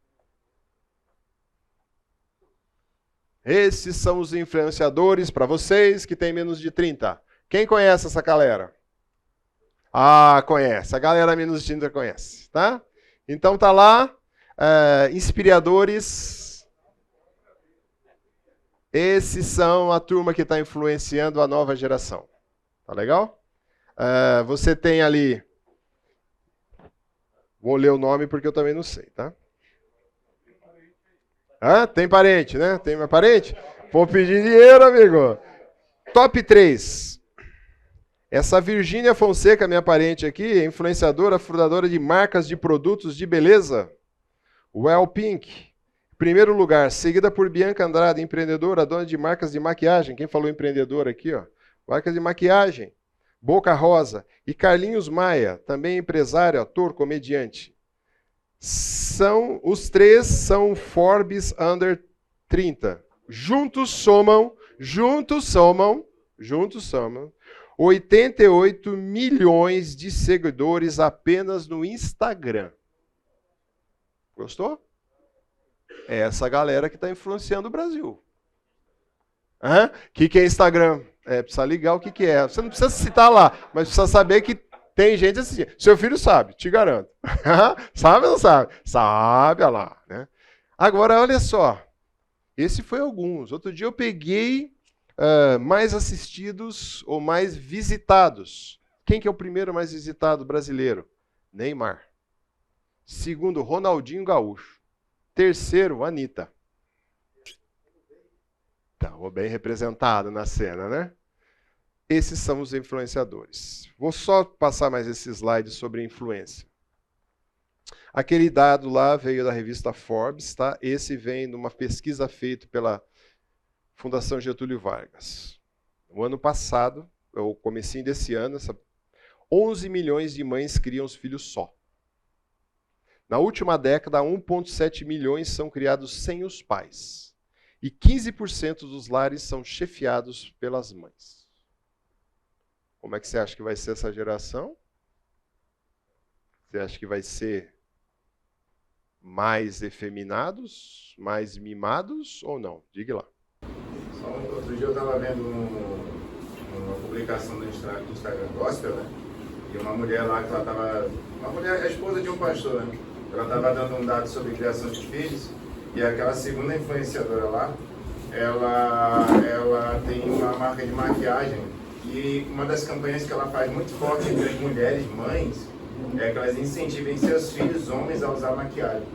Esses são os influenciadores para vocês que têm menos de 30. Quem conhece essa galera? Ah, conhece. A galera menos de 30 conhece, tá? Então tá lá, inspiradores. Esses são a turma que está influenciando a nova geração. Tá legal? Você tem ali... Vou ler o nome porque eu também não sei, tá? Tem parente, né? Tem mais parente? Vou pedir dinheiro, amigo. Top 3. Essa Virgínia Fonseca, minha parente aqui, é influenciadora, fundadora de marcas de produtos de beleza. Well Pink, primeiro lugar, seguida por Bianca Andrade, empreendedora, dona de marcas de maquiagem. Quem falou empreendedora aqui, ó? Marcas de maquiagem. Boca Rosa. E Carlinhos Maia, também empresário, ator, comediante. Os três são Forbes Under 30. Juntos somam 88 milhões de seguidores apenas no Instagram. Gostou? É essa galera que está influenciando o Brasil. O que é Instagram? Precisa ligar o que é. Você não precisa citar lá, mas precisa saber que tem gente assistindo. Seu filho sabe, te garanto. Sabe ou não sabe? Sabe, olha lá. Né? Agora, olha só. Esse foi alguns. Outro dia eu peguei mais assistidos ou mais visitados. Quem que é o primeiro mais visitado brasileiro? Neymar. Segundo, Ronaldinho Gaúcho. Terceiro, Anitta. Estava bem representado na cena, né? Esses são os influenciadores. Vou só passar mais esse slide sobre influência. Aquele dado lá veio da revista Forbes, tá? Esse vem de uma pesquisa feita pela Fundação Getúlio Vargas. No ano passado, ou comecinho desse ano, 11 milhões de mães criam os filhos só. Na última década, 1,7 milhões são criados sem os pais. E 15% dos lares são chefiados pelas mães. Como é que você acha que vai ser essa geração? Você acha que vai ser mais efeminados, mais mimados ou não? Diga lá. Outro dia eu estava vendo uma publicação no Instagram Gospel, né? E uma mulher lá que ela estava... Uma mulher, a esposa de um pastor, né? Ela estava dando um dado sobre criação de filhos. E aquela segunda influenciadora lá, ela tem uma marca de maquiagem. E uma das campanhas que ela faz muito forte entre as mulheres, mães, é que elas incentivem seus filhos homens a usar maquiagem.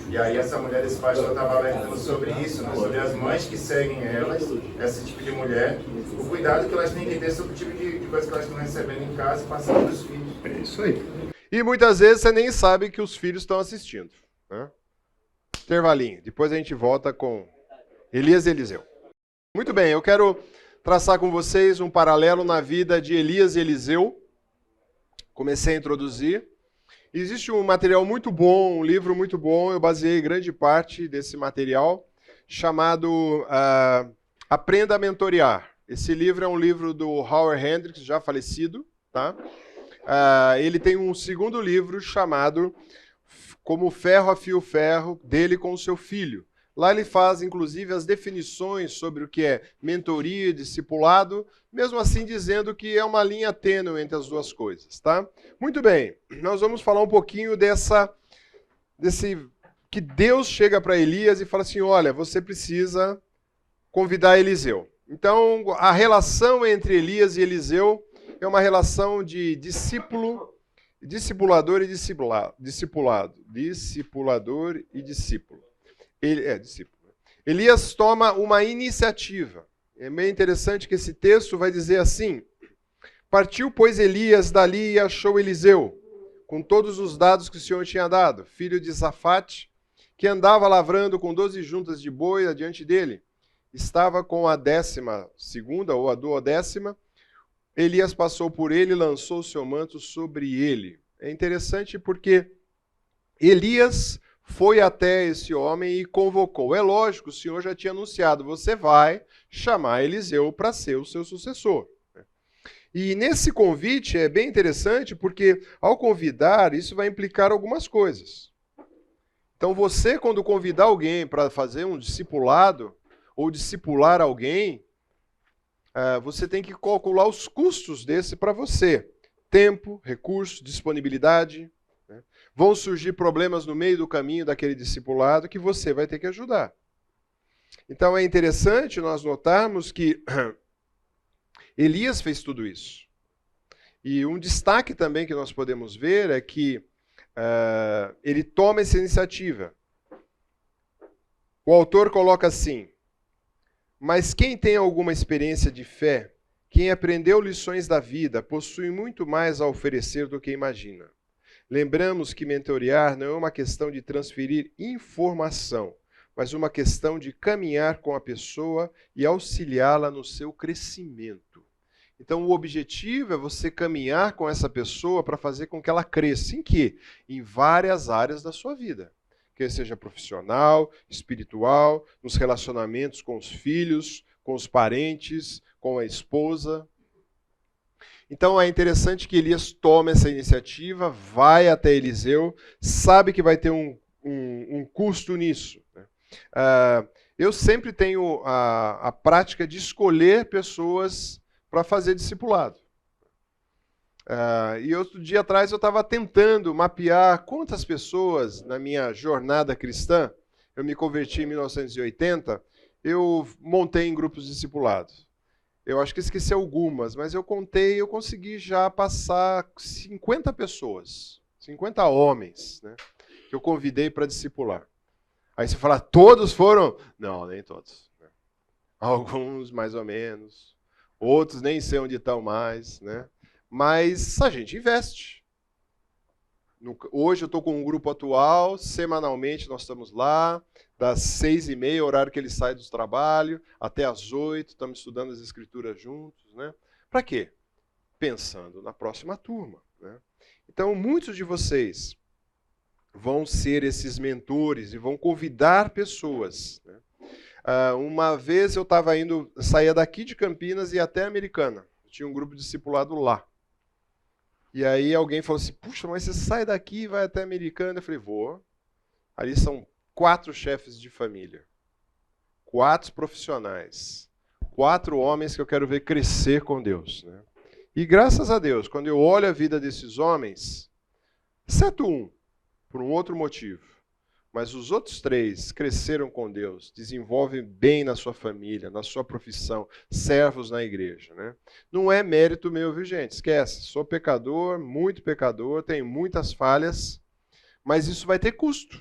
E aí essa mulher, esse pastor, estava alertando sobre isso, né? Sobre as mães que seguem elas, esse tipo de mulher, o cuidado que elas têm que ter sobre o tipo de coisa que elas estão recebendo em casa e passando para os filhos. É isso aí. E muitas vezes você nem sabe que os filhos estão assistindo. Né? Intervalinho. Depois a gente volta com Elias e Eliseu. Muito bem, eu quero traçar com vocês um paralelo na vida de Elias e Eliseu. Comecei a introduzir. Existe um material muito bom, um livro muito bom, eu baseei grande parte desse material, chamado Aprenda a Mentorear. Esse livro é um livro do Howard Hendricks, já falecido. Tá? Ele tem um segundo livro chamado Como Ferro Afia o Ferro, dele com o seu filho. Lá ele faz, inclusive, as definições sobre o que é mentoria e discipulado, mesmo assim dizendo que é uma linha tênue entre as duas coisas. Tá? Muito bem, nós vamos falar um pouquinho desse que Deus chega para Elias e fala assim, olha, você precisa convidar Eliseu. Então, a relação entre Elias e Eliseu é uma relação de discipulador e discipulado. Discipulador e discípulo. Discípulo. Elias toma uma iniciativa. É meio interessante que esse texto vai dizer assim: partiu, pois, Elias dali e achou Eliseu, com todos os dados que o Senhor tinha dado, filho de Safate, que andava lavrando com 12 juntas de boi adiante dele. Estava com a 12ª ou a 12ª. Elias passou por ele e lançou o seu manto sobre ele. É interessante porque Elias foi até esse homem e convocou. É lógico, o Senhor já tinha anunciado, você vai chamar Eliseu para ser o seu sucessor. E nesse convite é bem interessante porque, ao convidar, isso vai implicar algumas coisas. Então você, quando convidar alguém para fazer um discipulado, ou discipular alguém, você tem que calcular os custos desse para você. Tempo, recurso, disponibilidade. Né? Vão surgir problemas no meio do caminho daquele discipulado que você vai ter que ajudar. Então é interessante nós notarmos que Elias fez tudo isso. E um destaque também que nós podemos ver é que ele toma essa iniciativa. O autor coloca assim: mas quem tem alguma experiência de fé, quem aprendeu lições da vida, possui muito mais a oferecer do que imagina. Lembramos que mentorear não é uma questão de transferir informação, mas uma questão de caminhar com a pessoa e auxiliá-la no seu crescimento. Então, o objetivo é você caminhar com essa pessoa para fazer com que ela cresça. Em quê? Em várias áreas da sua vida. Quer seja profissional, espiritual, nos relacionamentos com os filhos, com os parentes, com a esposa. Então é interessante que Elias tome essa iniciativa, vai até Eliseu, sabe que vai ter um custo nisso. Né? Eu sempre tenho a prática de escolher pessoas para fazer discipulado. E outro dia atrás eu estava tentando mapear quantas pessoas na minha jornada cristã, eu me converti em 1980, eu montei em grupos discipulados. Eu acho que esqueci algumas, mas eu contei, eu consegui já passar 50 pessoas, 50 homens, né, que eu convidei para discipular. Aí você fala, todos foram? Não, nem todos. Alguns mais ou menos, outros nem sei onde estão mais, né? Mas a gente investe. Hoje eu estou com um grupo atual, semanalmente nós estamos lá, das 6h30, horário que ele sai do trabalho, até às 8h, estamos estudando as escrituras juntos. Né? Para quê? Pensando na próxima turma. Né? Então, muitos de vocês vão ser esses mentores e vão convidar pessoas. Né? Uma vez eu saía daqui de Campinas e ia até Americana. Eu tinha um grupo discipulado lá. E aí alguém falou assim, puxa, mas você sai daqui e vai até Americana? Eu falei, vou. Ali são 4 chefes de família, 4 profissionais, 4 homens que eu quero ver crescer com Deus. Né? E graças a Deus, quando eu olho a vida desses homens, exceto um, por um outro motivo, mas os outros 3 cresceram com Deus, desenvolvem bem na sua família, na sua profissão, servos na igreja. Né? Não é mérito meu, viu, gente? Esquece. Sou pecador, muito pecador, tenho muitas falhas, mas isso vai ter custo.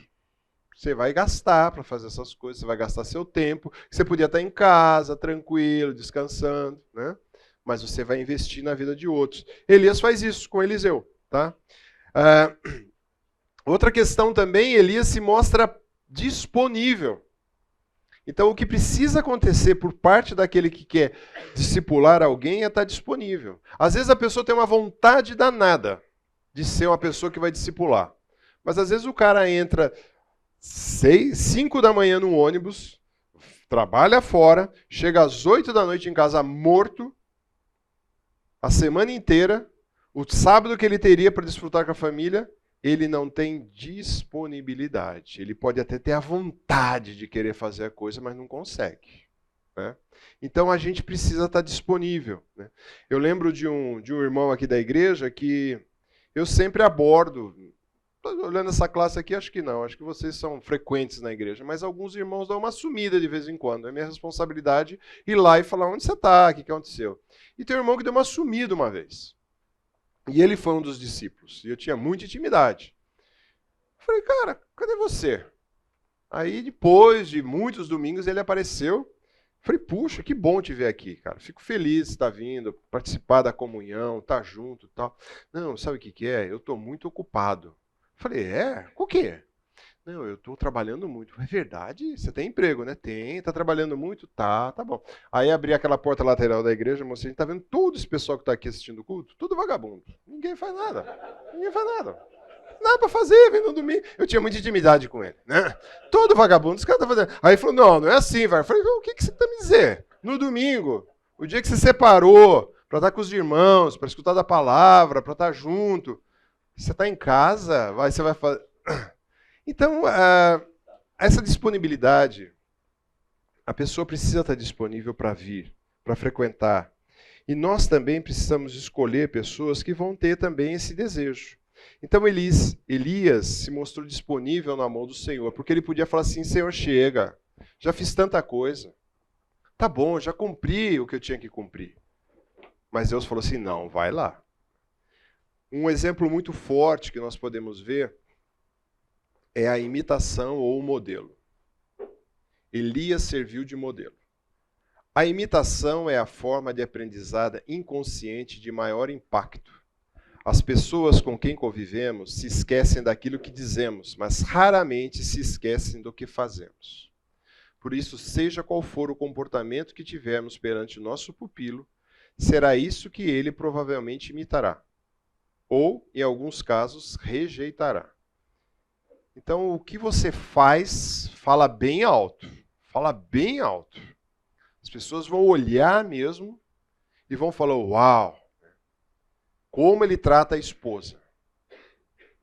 Você vai gastar para fazer essas coisas, você vai gastar seu tempo, você podia estar em casa, tranquilo, descansando, né? Mas você vai investir na vida de outros. Elias faz isso com Eliseu. Tá? Outra questão também, Elias se mostra disponível. Então, o que precisa acontecer por parte daquele que quer discipular alguém é estar disponível. Às vezes a pessoa tem uma vontade danada de ser uma pessoa que vai discipular. Mas às vezes o cara entra 5 da manhã no ônibus, trabalha fora, chega às 8 da noite em casa morto, a semana inteira, o sábado que ele teria para desfrutar com a família, ele não tem disponibilidade. Ele pode até ter a vontade de querer fazer a coisa, mas não consegue. Né? Então a gente precisa estar disponível. Né? Eu lembro de um irmão aqui da igreja que eu sempre abordo. Olhando essa classe aqui, acho que não. Acho que vocês são frequentes na igreja. Mas alguns irmãos dão uma sumida de vez em quando. É minha responsabilidade ir lá e falar onde você está, o que aconteceu. E tem um irmão que deu uma sumida uma vez. E ele foi um dos discípulos. E eu tinha muita intimidade. Eu falei, cara, cadê você? Aí, depois de muitos domingos, ele apareceu. Eu falei, puxa, que bom te ver aqui, cara. Fico feliz de estar vindo, participar da comunhão, estar junto e tal. Não, sabe o que é? Eu estou muito ocupado. Eu falei, o quê? Não, eu estou trabalhando muito. É verdade? Você tem emprego, né? Tem. Está trabalhando muito? Tá bom. Aí abri aquela porta lateral da igreja, mostrei, a gente está vendo todo esse pessoal que está aqui assistindo o culto, tudo vagabundo. Ninguém faz nada. Nada para fazer, vem no domingo. Eu tinha muita intimidade com ele, né? Todo vagabundo, os caras estão fazendo. Aí ele falou, não é assim, vai. Eu falei, o que você está me dizendo? No domingo, o dia que você separou para estar com os irmãos, para escutar da palavra, para estar junto, você está em casa, você vai fazer... Então, essa disponibilidade, a pessoa precisa estar disponível para vir, para frequentar. E nós também precisamos escolher pessoas que vão ter também esse desejo. Então, Elias se mostrou disponível na mão do Senhor, porque ele podia falar assim, Senhor, chega, já fiz tanta coisa. Tá bom, já cumpri o que eu tinha que cumprir. Mas Deus falou assim, não, vai lá. Um exemplo muito forte que nós podemos ver é a imitação ou o modelo. Elias serviu de modelo. A imitação é a forma de aprendizado inconsciente de maior impacto. As pessoas com quem convivemos se esquecem daquilo que dizemos, mas raramente se esquecem do que fazemos. Por isso, seja qual for o comportamento que tivermos perante o nosso pupilo, será isso que ele provavelmente imitará. Ou, em alguns casos, rejeitará. Então, o que você faz, fala bem alto. Fala bem alto. As pessoas vão olhar mesmo e vão falar, uau. como ele trata a esposa,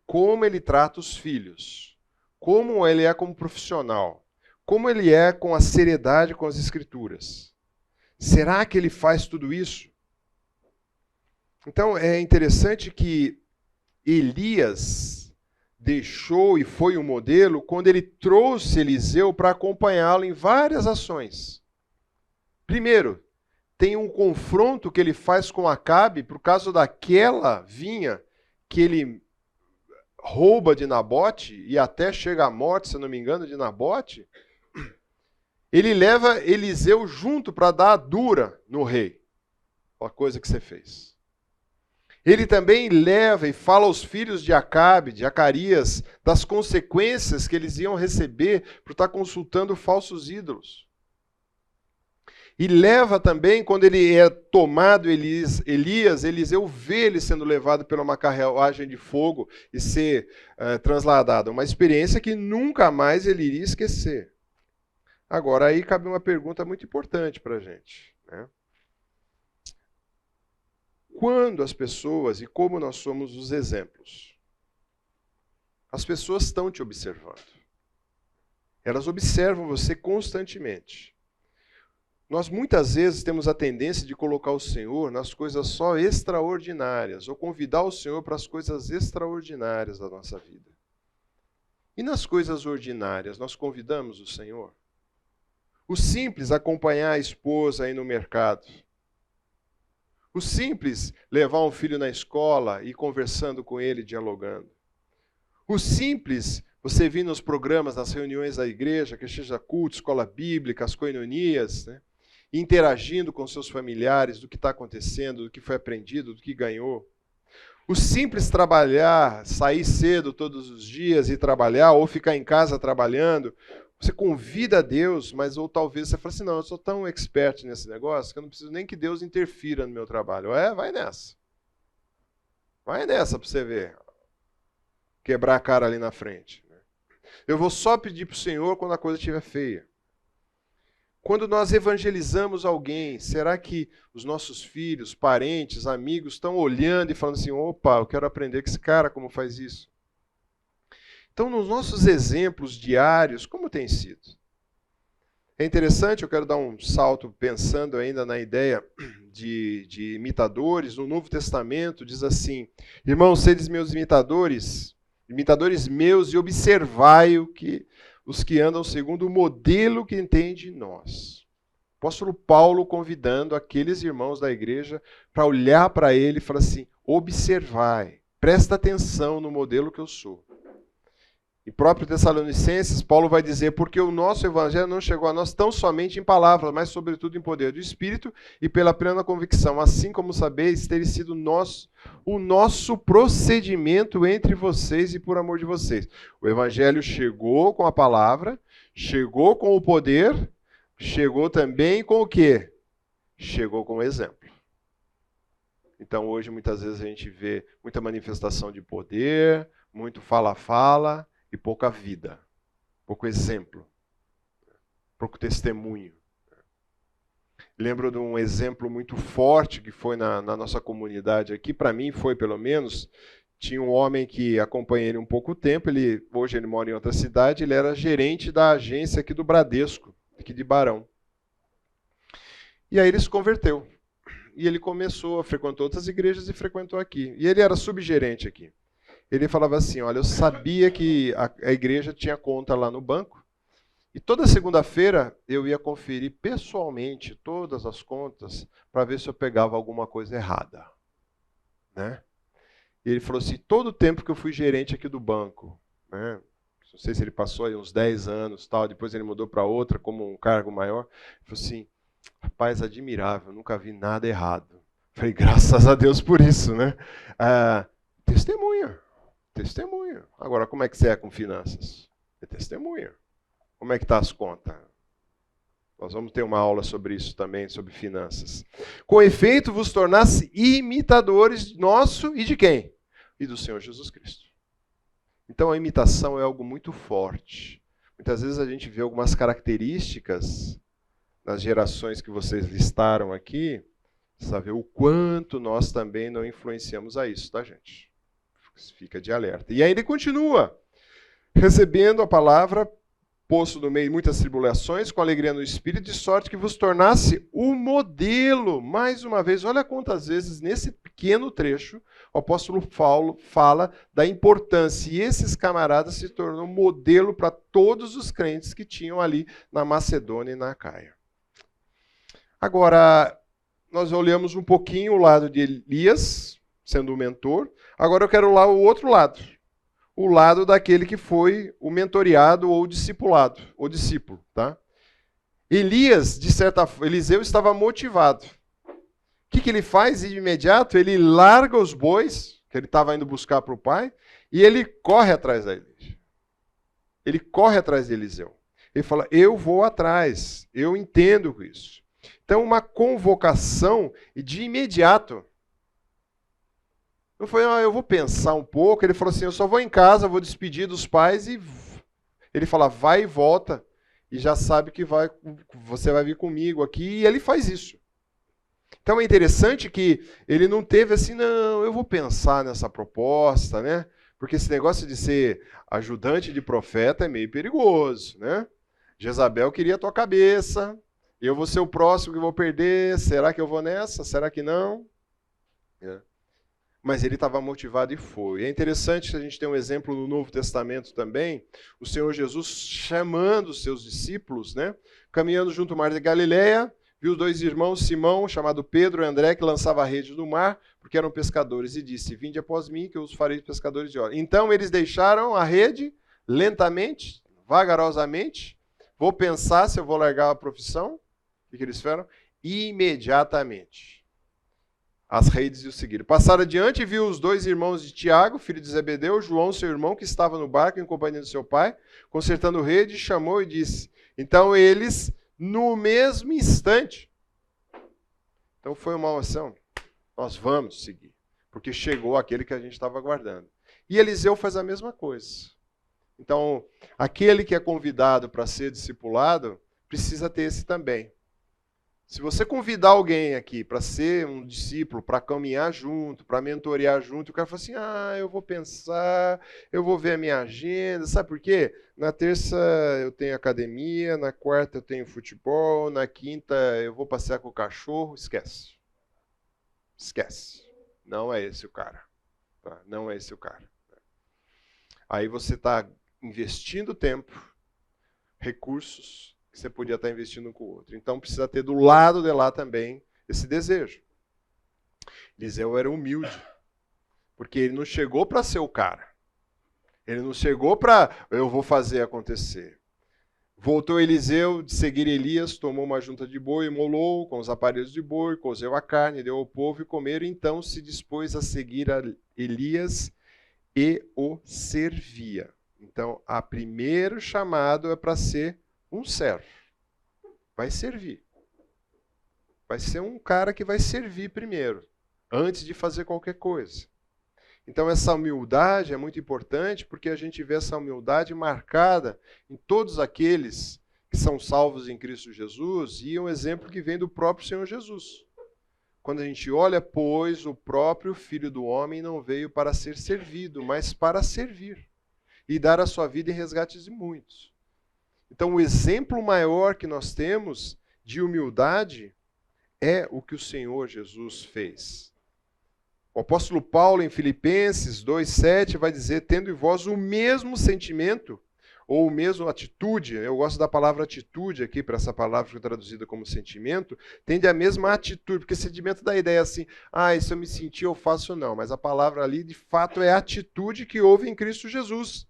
como ele trata os filhos, como ele é como profissional, como ele é com a seriedade com as Escrituras. Será que ele faz tudo isso? Então é interessante que Elias deixou e foi um modelo quando ele trouxe Eliseu para acompanhá-lo em várias ações. Primeiro, tem um confronto que ele faz com Acabe por causa daquela vinha que ele rouba de Nabote e até chega à morte, se não me engano, de Nabote. Ele leva Eliseu junto para dar a dura no rei. A coisa que você fez. Ele também leva e fala aos filhos de Acabe, de Acarias, das consequências que eles iam receber por estar consultando falsos ídolos. E leva também, quando ele é tomado, Elias, Eliseu vê ele sendo levado pela uma carruagem de fogo e ser trasladado. Uma experiência que nunca mais ele iria esquecer. Agora, aí cabe uma pergunta muito importante para a gente, né? Quando as pessoas, e como nós somos os exemplos, as pessoas estão te observando. Elas observam você constantemente. Nós muitas vezes temos a tendência de colocar o Senhor nas coisas só extraordinárias, ou convidar o Senhor para as coisas extraordinárias da nossa vida. E nas coisas ordinárias, nós convidamos o Senhor? O simples, acompanhar a esposa aí no mercado. O simples, levar um filho na escola e ir conversando com ele, dialogando. O simples, você vir nos programas, nas reuniões da igreja, que seja culto, escola bíblica, as coinonias, né? Interagindo com seus familiares do que está acontecendo, do que foi aprendido, do que ganhou. O simples trabalhar, sair cedo todos os dias e trabalhar, ou ficar em casa trabalhando. Você convida a Deus, mas ou talvez você fale assim, não, eu sou tão expert nesse negócio que eu não preciso nem que Deus interfira no meu trabalho. Vai nessa. Vai nessa para você ver. Quebrar a cara ali na frente. Eu vou só pedir para o Senhor quando a coisa estiver feia. Quando nós evangelizamos alguém, será que os nossos filhos, parentes, amigos estão olhando e falando assim, opa, eu quero aprender com esse cara como faz isso? Então, nos nossos exemplos diários, como tem sido? É interessante, eu quero dar um salto pensando ainda na ideia de imitadores. No Novo Testamento diz assim, irmãos, sedes meus imitadores meus, e observai os que andam segundo o modelo que tem de nós. O apóstolo Paulo convidando aqueles irmãos da igreja para olhar para ele e falar assim, observai, presta atenção no modelo que eu sou. Em próprio Tessalonicenses, Paulo vai dizer, porque o nosso evangelho não chegou a nós tão somente em palavras, mas sobretudo em poder do Espírito e pela plena convicção, assim como sabeis ter sido o nosso procedimento entre vocês e por amor de vocês. O evangelho chegou com a palavra, chegou com o poder, chegou também com o quê? Chegou com o exemplo. Então hoje muitas vezes a gente vê muita manifestação de poder, muito fala-fala, e pouca vida, pouco exemplo, pouco testemunho. Lembro de um exemplo muito forte que foi na nossa comunidade aqui, para mim foi pelo menos, tinha um homem que acompanhei ele um pouco tempo, hoje ele mora em outra cidade, ele era gerente da agência aqui do Bradesco, aqui de Barão. E aí ele se converteu, e ele frequentou outras igrejas e frequentou aqui, e ele era subgerente aqui. Ele falava assim, olha, eu sabia que a igreja tinha conta lá no banco, e toda segunda-feira eu ia conferir pessoalmente todas as contas para ver se eu pegava alguma coisa errada. Né? E ele falou assim, todo o tempo que eu fui gerente aqui do banco, né? Não sei se ele passou aí uns 10 anos, tal, depois ele mudou para outra como um cargo maior, ele falou assim, rapaz, admirável, nunca vi nada errado. Eu falei, graças a Deus por isso, né? Testemunha. Agora, como é que você é com finanças? É testemunha. Como é que está as contas? Nós vamos ter uma aula sobre isso também, sobre finanças. Com efeito, vos tornasse imitadores nosso e de quem? E do Senhor Jesus Cristo. Então, a imitação é algo muito forte. Muitas vezes a gente vê algumas características nas gerações que vocês listaram aqui, Precisa ver o quanto nós também não influenciamos a isso, tá, gente? Fica de alerta. E aí ele continua, recebendo a palavra, posto no meio de muitas tribulações, com alegria no Espírito, de sorte que vos tornasse o modelo. Mais uma vez, olha quantas vezes nesse pequeno trecho o apóstolo Paulo fala da importância. E esses camaradas se tornam modelo para todos os crentes que tinham ali na Macedônia e na Acaia. Agora, nós olhamos um pouquinho o lado de Elias, sendo o mentor. Agora eu quero lá o outro lado. O lado daquele que foi o mentoreado ou discipulado, ou discípulo, tá? Elias, Eliseu estava motivado. O que ele faz de imediato? Ele larga os bois, que ele estava indo buscar para o pai, e ele corre atrás da igreja. Ele corre atrás de Eliseu. Ele fala, eu vou atrás, eu entendo isso. Então, uma convocação e de imediato. Não foi, eu vou pensar um pouco. Ele falou assim, eu só vou em casa, vou despedir dos pais e ele fala, vai e volta e já sabe que você vai vir comigo aqui. E ele faz isso. Então é interessante que ele não teve assim, não, eu vou pensar nessa proposta, né? Porque esse negócio de ser ajudante de profeta é meio perigoso, né? Jezabel queria a tua cabeça. Eu vou ser o próximo que vou perder. Será que eu vou nessa? Será que não? Mas ele estava motivado e foi. É interessante que a gente tem um exemplo no Novo Testamento também. O Senhor Jesus chamando os seus discípulos, né? Caminhando junto ao mar de Galileia, viu os dois irmãos, Simão, chamado Pedro e André, que lançava a rede no mar, porque eram pescadores, e disse, vinde após mim, que eu os farei pescadores de homens. Então eles deixaram a rede lentamente, vagarosamente. Vou pensar se eu vou largar a profissão. O que eles fizeram? Imediatamente. As redes o seguiram. Passaram adiante e viu os dois irmãos de Tiago, filho de Zebedeu, João, seu irmão, que estava no barco em companhia do seu pai, consertando rede, chamou e disse. Então eles, no mesmo instante, então foi uma ação, nós vamos seguir, porque chegou aquele que a gente estava aguardando. E Eliseu faz a mesma coisa. Então, aquele que é convidado para ser discipulado, precisa ter esse também. Se você convidar alguém aqui para ser um discípulo, para caminhar junto, para mentorear junto, o cara fala assim, eu vou pensar, eu vou ver a minha agenda, sabe por quê? Na terça eu tenho academia, na quarta eu tenho futebol, na quinta eu vou passear com o cachorro, esquece. Esquece. Não é esse o cara. Tá? Não é esse o cara. Aí você está investindo tempo, recursos, que você podia estar investindo com o outro. Então precisa ter do lado de lá também esse desejo. Eliseu era humilde, porque ele não chegou para ser o cara. Ele não chegou para, eu vou fazer acontecer. Voltou Eliseu de seguir Elias, tomou uma junta de boi, imolou com os aparelhos de boi, cozeu a carne, deu ao povo e comeram. Então se dispôs a seguir a Elias e o servia. Então, o primeiro chamado é para ser um servo. Vai servir. Vai ser um cara que vai servir primeiro, antes de fazer qualquer coisa. Então essa humildade é muito importante, porque a gente vê essa humildade marcada em todos aqueles que são salvos em Cristo Jesus, e é um exemplo que vem do próprio Senhor Jesus. Quando a gente olha, pois, o próprio Filho do Homem não veio para ser servido, mas para servir, e dar a sua vida em resgate de muitos. Então, o exemplo maior que nós temos de humildade é o que o Senhor Jesus fez. O apóstolo Paulo, em Filipenses 2,7, vai dizer, tendo em vós o mesmo sentimento, ou o mesmo atitude, eu gosto da palavra atitude aqui, para essa palavra que foi traduzida como sentimento, tende a mesma atitude, porque sentimento dá a ideia assim, se eu me sentir, eu faço não, mas a palavra ali, de fato, é a atitude que houve em Cristo Jesus.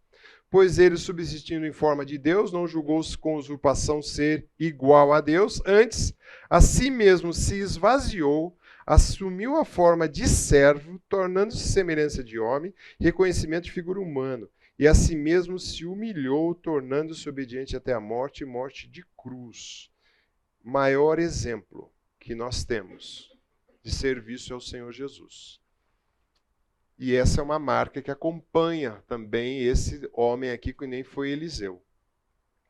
Pois ele, subsistindo em forma de Deus, não julgou-se com usurpação ser igual a Deus, antes, a si mesmo se esvaziou, assumiu a forma de servo, tornando-se semelhança de homem, reconhecimento de figura humana, e a si mesmo se humilhou, tornando-se obediente até a morte, e morte de cruz. Maior exemplo que nós temos de serviço ao Senhor Jesus. E essa é uma marca que acompanha também esse homem aqui, que nem foi Eliseu.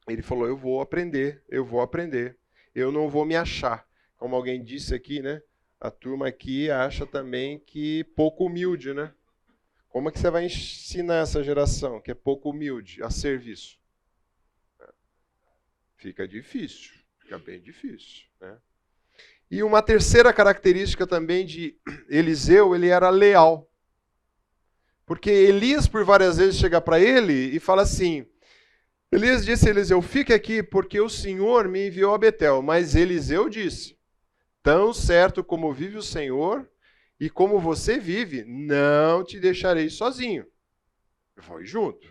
Ele falou, eu vou aprender, eu não vou me achar. Como alguém disse aqui, né? A turma aqui acha também que pouco humilde, né? Como é que você vai ensinar essa geração que é pouco humilde a serviço? Fica difícil, fica bem difícil, né? E uma terceira característica também de Eliseu, ele era leal. Porque Elias, por várias vezes, chega para ele e fala assim, Elias disse a Eliseu, fique aqui porque o Senhor me enviou a Betel. Mas Eliseu disse, tão certo como vive o Senhor e como você vive, não te deixarei sozinho. Vou junto.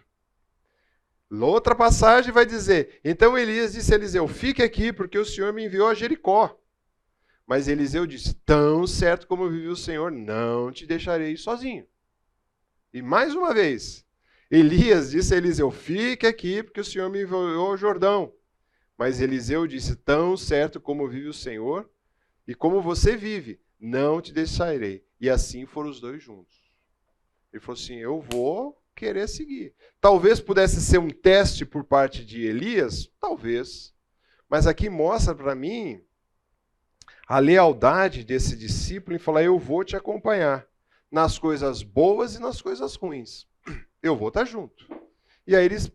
Outra passagem vai dizer, então Elias disse a Eliseu, fique aqui porque o Senhor me enviou a Jericó. Mas Eliseu disse, tão certo como vive o Senhor, não te deixarei sozinho. E mais uma vez, Elias disse a Eliseu, fique aqui porque o Senhor me enviou ao Jordão. Mas Eliseu disse, tão certo como vive o Senhor e como você vive, não te deixarei. E assim foram os dois juntos. Ele falou assim, eu vou querer seguir. Talvez pudesse ser um teste por parte de Elias, talvez. Mas aqui mostra para mim a lealdade desse discípulo em falar, eu vou te acompanhar nas coisas boas e nas coisas ruins. Eu vou estar junto. E aí eles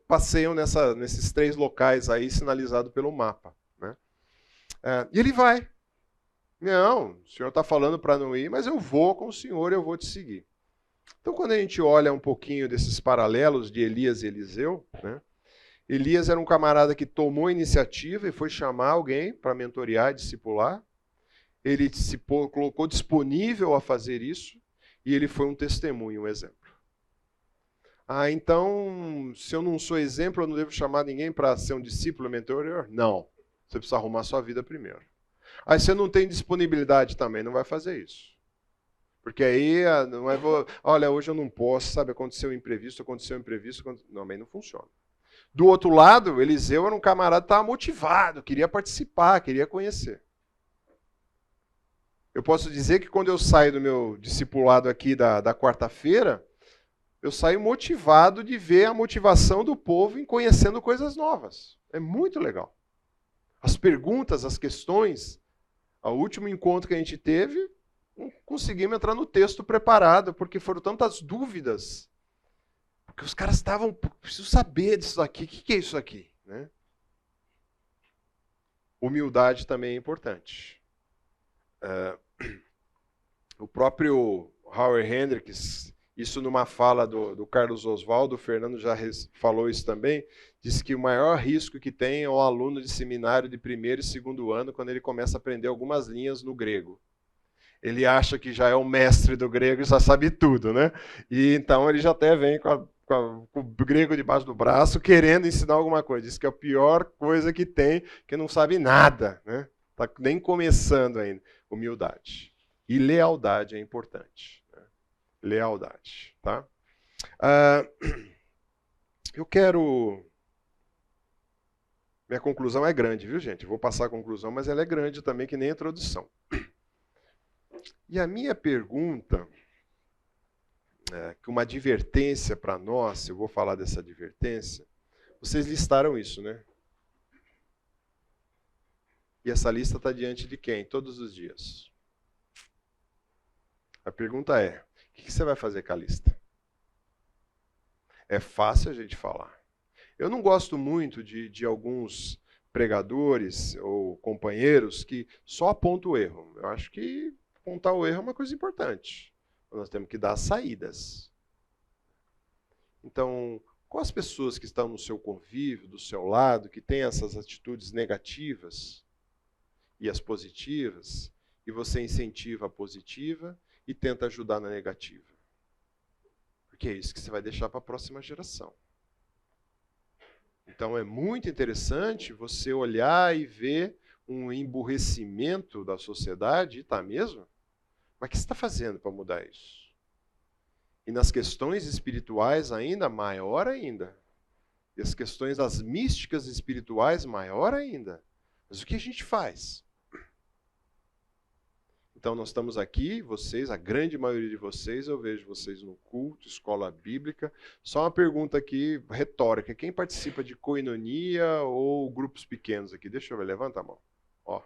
passeiam nesses 3 locais aí sinalizados pelo mapa. Né? E ele vai. Não, o senhor está falando para não ir, mas eu vou com o senhor, eu vou te seguir. Então, quando a gente olha um pouquinho desses paralelos de Elias e Eliseu, né? Elias era um camarada que tomou a iniciativa e foi chamar alguém para mentorear, discipular. Ele se colocou disponível a fazer isso e ele foi um testemunho, um exemplo. Então, se eu não sou exemplo, eu não devo chamar ninguém para ser um discípulo, mentor? Não. Você precisa arrumar a sua vida primeiro. Aí você não tem disponibilidade também, não vai fazer isso. Porque aí, não é, olha, hoje eu não posso, sabe, aconteceu um imprevisto, não, mas não funciona. Do outro lado, Eliseu era um camarada que estava motivado, queria participar, queria conhecer. Eu posso dizer que quando eu saio do meu discipulado aqui da quarta-feira, eu saio motivado de ver a motivação do povo em conhecendo coisas novas. É muito legal. As perguntas, as questões, o último encontro que a gente teve, não conseguimos entrar no texto preparado, porque foram tantas dúvidas. Porque os caras estavam, preciso saber disso aqui, o que é isso aqui? Né? Humildade também é importante. O próprio Howard Hendricks, isso numa fala do Carlos Oswaldo, o Fernando já falou isso também, disse que o maior risco que tem é o aluno de seminário de 1º e 2º ano, quando ele começa a aprender algumas linhas no grego. Ele acha que já é o mestre do grego e já sabe tudo, né? E então ele já até vem com o grego debaixo do braço, querendo ensinar alguma coisa. Diz que é a pior coisa que tem, que não sabe nada, né? Está nem começando ainda. Humildade. E lealdade é importante. Né? Lealdade. Tá? Eu quero... Minha conclusão é grande, viu, gente? Vou passar a conclusão, mas ela é grande também, que nem a introdução. E a minha pergunta, que uma advertência para nós, eu vou falar dessa advertência, vocês listaram isso, né? E essa lista está diante de quem? Todos os dias. A pergunta é, o que você vai fazer com a lista? É fácil a gente falar. Eu não gosto muito de alguns pregadores ou companheiros que só apontam o erro. Eu acho que apontar o erro é uma coisa importante. Nós temos que dar saídas. Então, com as pessoas que estão no seu convívio, do seu lado, que têm essas atitudes negativas e as positivas, e você incentiva a positiva e tenta ajudar na negativa. Porque é isso que você vai deixar para a próxima geração. Então é muito interessante você olhar e ver um emburrecimento da sociedade, e tá mesmo? Mas o que você está fazendo para mudar isso? E nas questões espirituais ainda, maior ainda. E as questões das místicas espirituais, maior ainda. Mas o que a gente faz? Então nós estamos aqui, vocês, a grande maioria de vocês, eu vejo vocês no culto, escola bíblica. Só uma pergunta aqui, retórica. Quem participa de koinonia ou grupos pequenos aqui? Deixa eu ver, levanta a mão. Ó.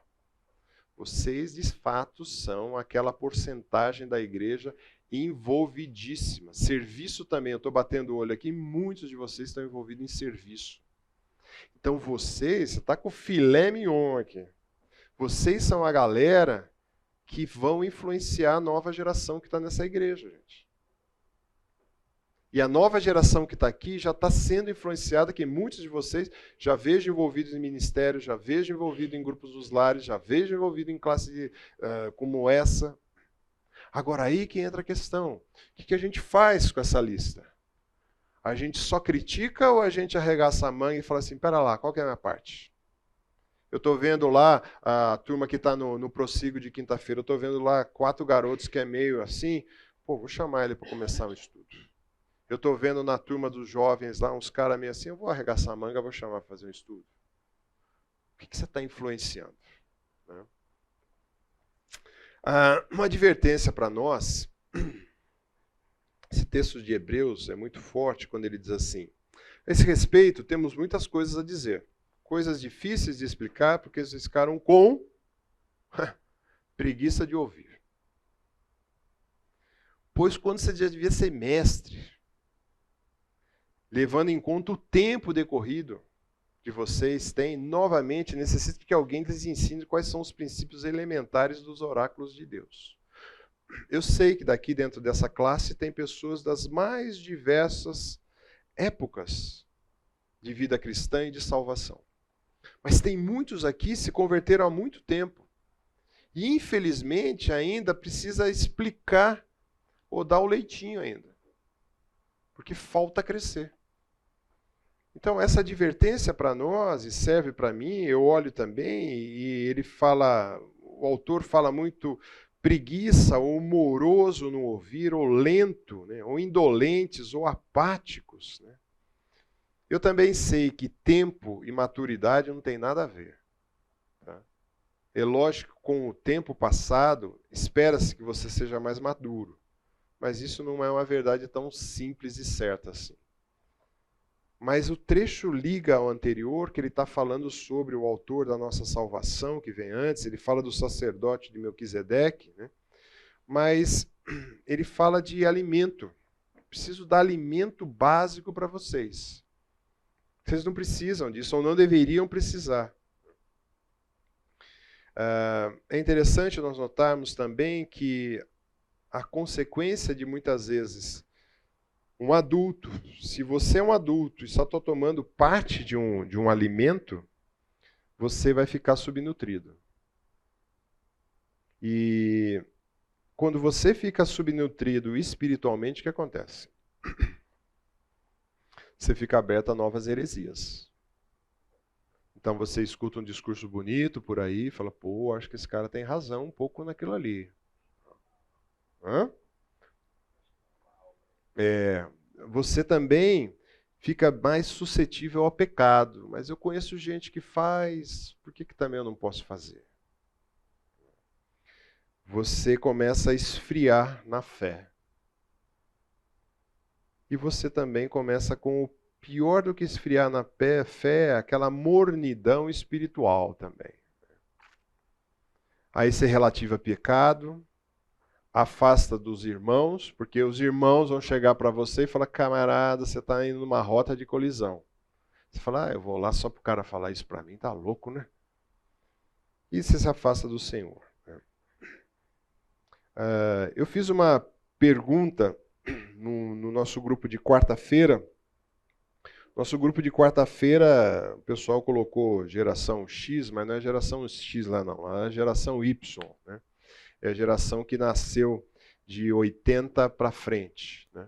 Vocês, de fato, são aquela porcentagem da igreja envolvidíssima. Serviço também, eu estou batendo o olho aqui, muitos de vocês estão envolvidos em serviço. Então você está com filé mignon aqui. Vocês são a galera que vão influenciar a nova geração que está nessa igreja, gente. E a nova geração que está aqui já está sendo influenciada, que muitos de vocês já vejo envolvidos em ministérios, já vejo envolvidos em grupos dos lares, já vejo envolvido em classe como essa. Agora aí que entra a questão. O que a gente faz com essa lista? A gente só critica ou a gente arregaça a manga e fala assim, pera lá, qual que é a minha parte? Eu estou vendo lá a turma que está no prossigo de quinta-feira, eu estou vendo lá 4 garotos que é meio assim, pô, vou chamar ele para começar o estudo. Eu estou vendo na turma dos jovens lá uns caras meio assim, eu vou arregaçar a manga, vou chamar para fazer um estudo. O que você está influenciando? Né? Uma advertência para nós, esse texto de Hebreus é muito forte quando ele diz assim, a esse respeito temos muitas coisas a dizer, coisas difíceis de explicar porque vocês ficaram com preguiça de ouvir. Pois quando você já devia ser mestre, levando em conta o tempo decorrido que vocês têm, novamente necessita que alguém lhes ensine quais são os princípios elementares dos oráculos de Deus. Eu sei que daqui dentro dessa classe tem pessoas das mais diversas épocas de vida cristã e de salvação. Mas tem muitos aqui que se converteram há muito tempo. E infelizmente ainda precisa explicar ou dar o leitinho ainda. Porque falta crescer. Então, essa advertência para nós, e serve para mim, eu olho também, e ele fala, o autor fala muito preguiça, ou moroso no ouvir, ou lento, né, ou indolentes, ou apáticos. Né? Eu também sei que tempo e maturidade não tem nada a ver. Tá? É lógico que com o tempo passado, espera-se que você seja mais maduro. Mas isso não é uma verdade tão simples e certa assim. Mas o trecho liga ao anterior, que ele está falando sobre o autor da nossa salvação, que vem antes, ele fala do sacerdote de Melquisedeque, né? Mas ele fala de alimento. Preciso dar alimento básico para vocês. Vocês não precisam disso, ou não deveriam precisar. É interessante nós notarmos também que a consequência de muitas vezes um adulto, se você é um adulto e só está tomando parte de um alimento, você vai ficar subnutrido. E quando você fica subnutrido espiritualmente, o que acontece? Você fica aberto a novas heresias. Então você escuta um discurso bonito por aí, fala, pô, acho que esse cara tem razão um pouco naquilo ali. Você também fica mais suscetível ao pecado. Mas eu conheço gente que faz, por que também eu não posso fazer? Você começa a esfriar na fé. E você também começa com o pior do que esfriar na fé, aquela mornidão espiritual também. Aí você relativa pecado, afasta dos irmãos, porque os irmãos vão chegar para você e falar, camarada, você está indo numa rota de colisão. Você fala, eu vou lá só para o cara falar isso para mim, tá louco, né? E você se afasta do Senhor. Eu fiz uma pergunta no nosso grupo de quarta-feira. Nosso grupo de quarta-feira, o pessoal colocou geração X, mas não é geração X lá não, é a geração Y, né? É a geração que nasceu de 80 para frente. Né?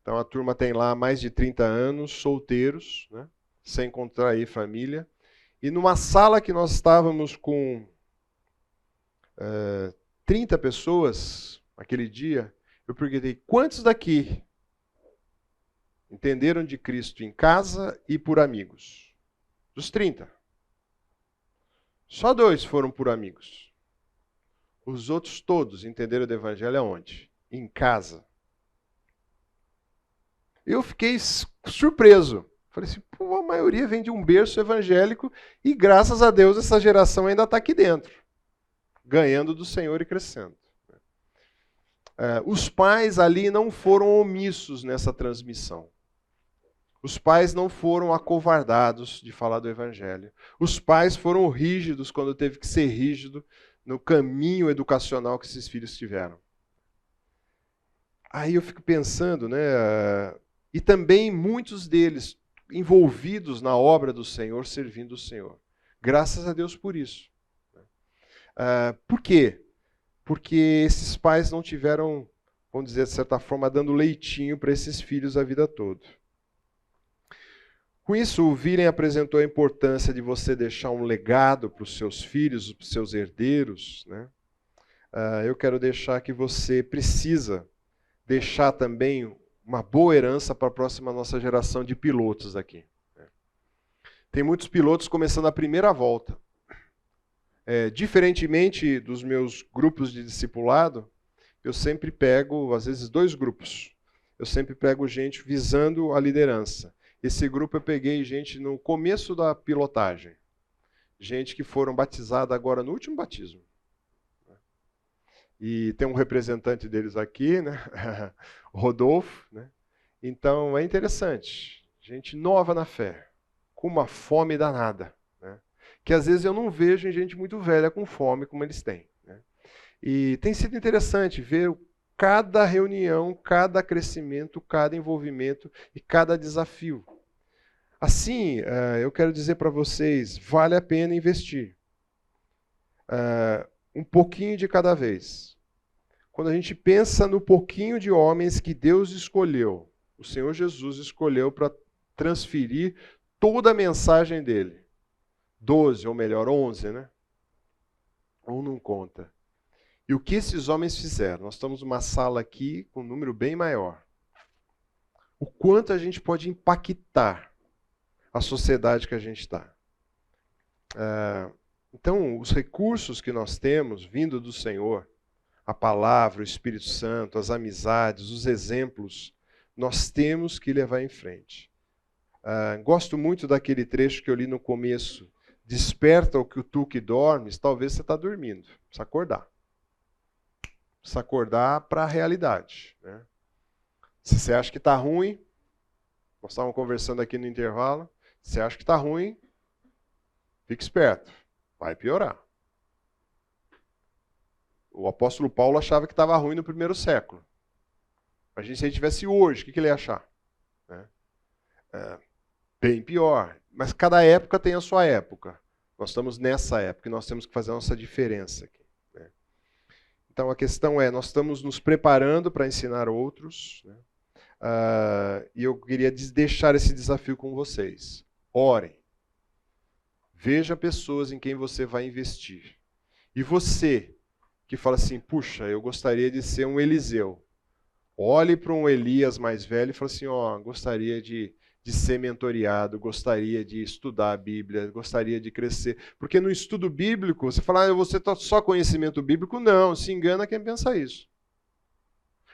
Então a turma tem lá mais de 30 anos, solteiros, né? Sem contrair família. E numa sala que nós estávamos com 30 pessoas, aquele dia, eu perguntei, quantos daqui entenderam de Cristo em casa e por amigos? Dos 30. Só 2 foram por amigos. Os outros todos entenderam do evangelho aonde? Em casa. Eu fiquei surpreso. Falei assim, pô, a maioria vem de um berço evangélico e graças a Deus essa geração ainda está aqui dentro. ganhando do Senhor e crescendo. Os pais ali não foram omissos nessa transmissão. Os pais não foram acovardados de falar do Evangelho. Os pais foram rígidos quando teve que ser rígido no caminho educacional que esses filhos tiveram. Aí eu fico pensando, né? E também muitos deles envolvidos na obra do Senhor, servindo o Senhor. Graças a Deus por isso. Por quê? Porque esses pais não tiveram, vamos dizer, de certa forma, dando leitinho para esses filhos a vida toda. Com isso, o Viren apresentou a importância de você deixar um legado para os seus filhos, para os seus herdeiros, né? Eu quero deixar que você precisa deixar também uma boa herança para a próxima nossa geração de pilotos aqui. Tem muitos pilotos começando a primeira volta. Diferentemente dos meus grupos de discipulado, eu sempre pego, às vezes, 2 grupos. Eu sempre pego gente visando a liderança. Esse grupo eu peguei gente no começo da pilotagem. Gente que foram batizadas agora no último batismo. E tem um representante deles aqui, né? O Rodolfo, né? Então é interessante. Gente nova na fé, com uma fome danada, né? Que às vezes eu não vejo em gente muito velha com fome como eles têm, né? E tem sido interessante ver cada reunião, cada crescimento, cada envolvimento e cada desafio. Assim, eu quero dizer para vocês, vale a pena investir. Um pouquinho de cada vez. Quando a gente pensa no pouquinho de homens que Deus escolheu, o Senhor Jesus escolheu para transferir toda a mensagem dele. 12, ou melhor, 11, né? Um não conta. E o que esses homens fizeram? Nós estamos numa sala aqui com um número bem maior. O quanto a gente pode impactar a sociedade que a gente está. Então, os recursos que nós temos vindo do Senhor, a palavra, o Espírito Santo, as amizades, os exemplos, nós temos que levar em frente. Gosto muito daquele trecho que eu li no começo. Desperta o que tu que dormes, talvez você está dormindo. Precisa acordar. Precisa acordar para a realidade, né? Se você acha que está ruim, nós estávamos conversando aqui no intervalo, se você acha que está ruim, fique esperto, vai piorar. O apóstolo Paulo achava que estava ruim no primeiro século. Imagina se ele estivesse hoje, o que ele ia achar? Bem pior. Mas cada época tem a sua época. Nós estamos nessa época e nós temos que fazer a nossa diferença aqui, né? Então a questão é, nós estamos nos preparando para ensinar outros, né? E eu queria deixar esse desafio com vocês. Orem. Veja pessoas em quem você vai investir. E você, que fala assim, puxa, eu gostaria de ser um Eliseu. Olhe para um Elias mais velho e fala assim, gostaria de ser mentoriado, gostaria de estudar a Bíblia, gostaria de crescer. Porque no estudo bíblico, você fala, você está só conhecimento bíblico? Não, se engana quem pensa isso.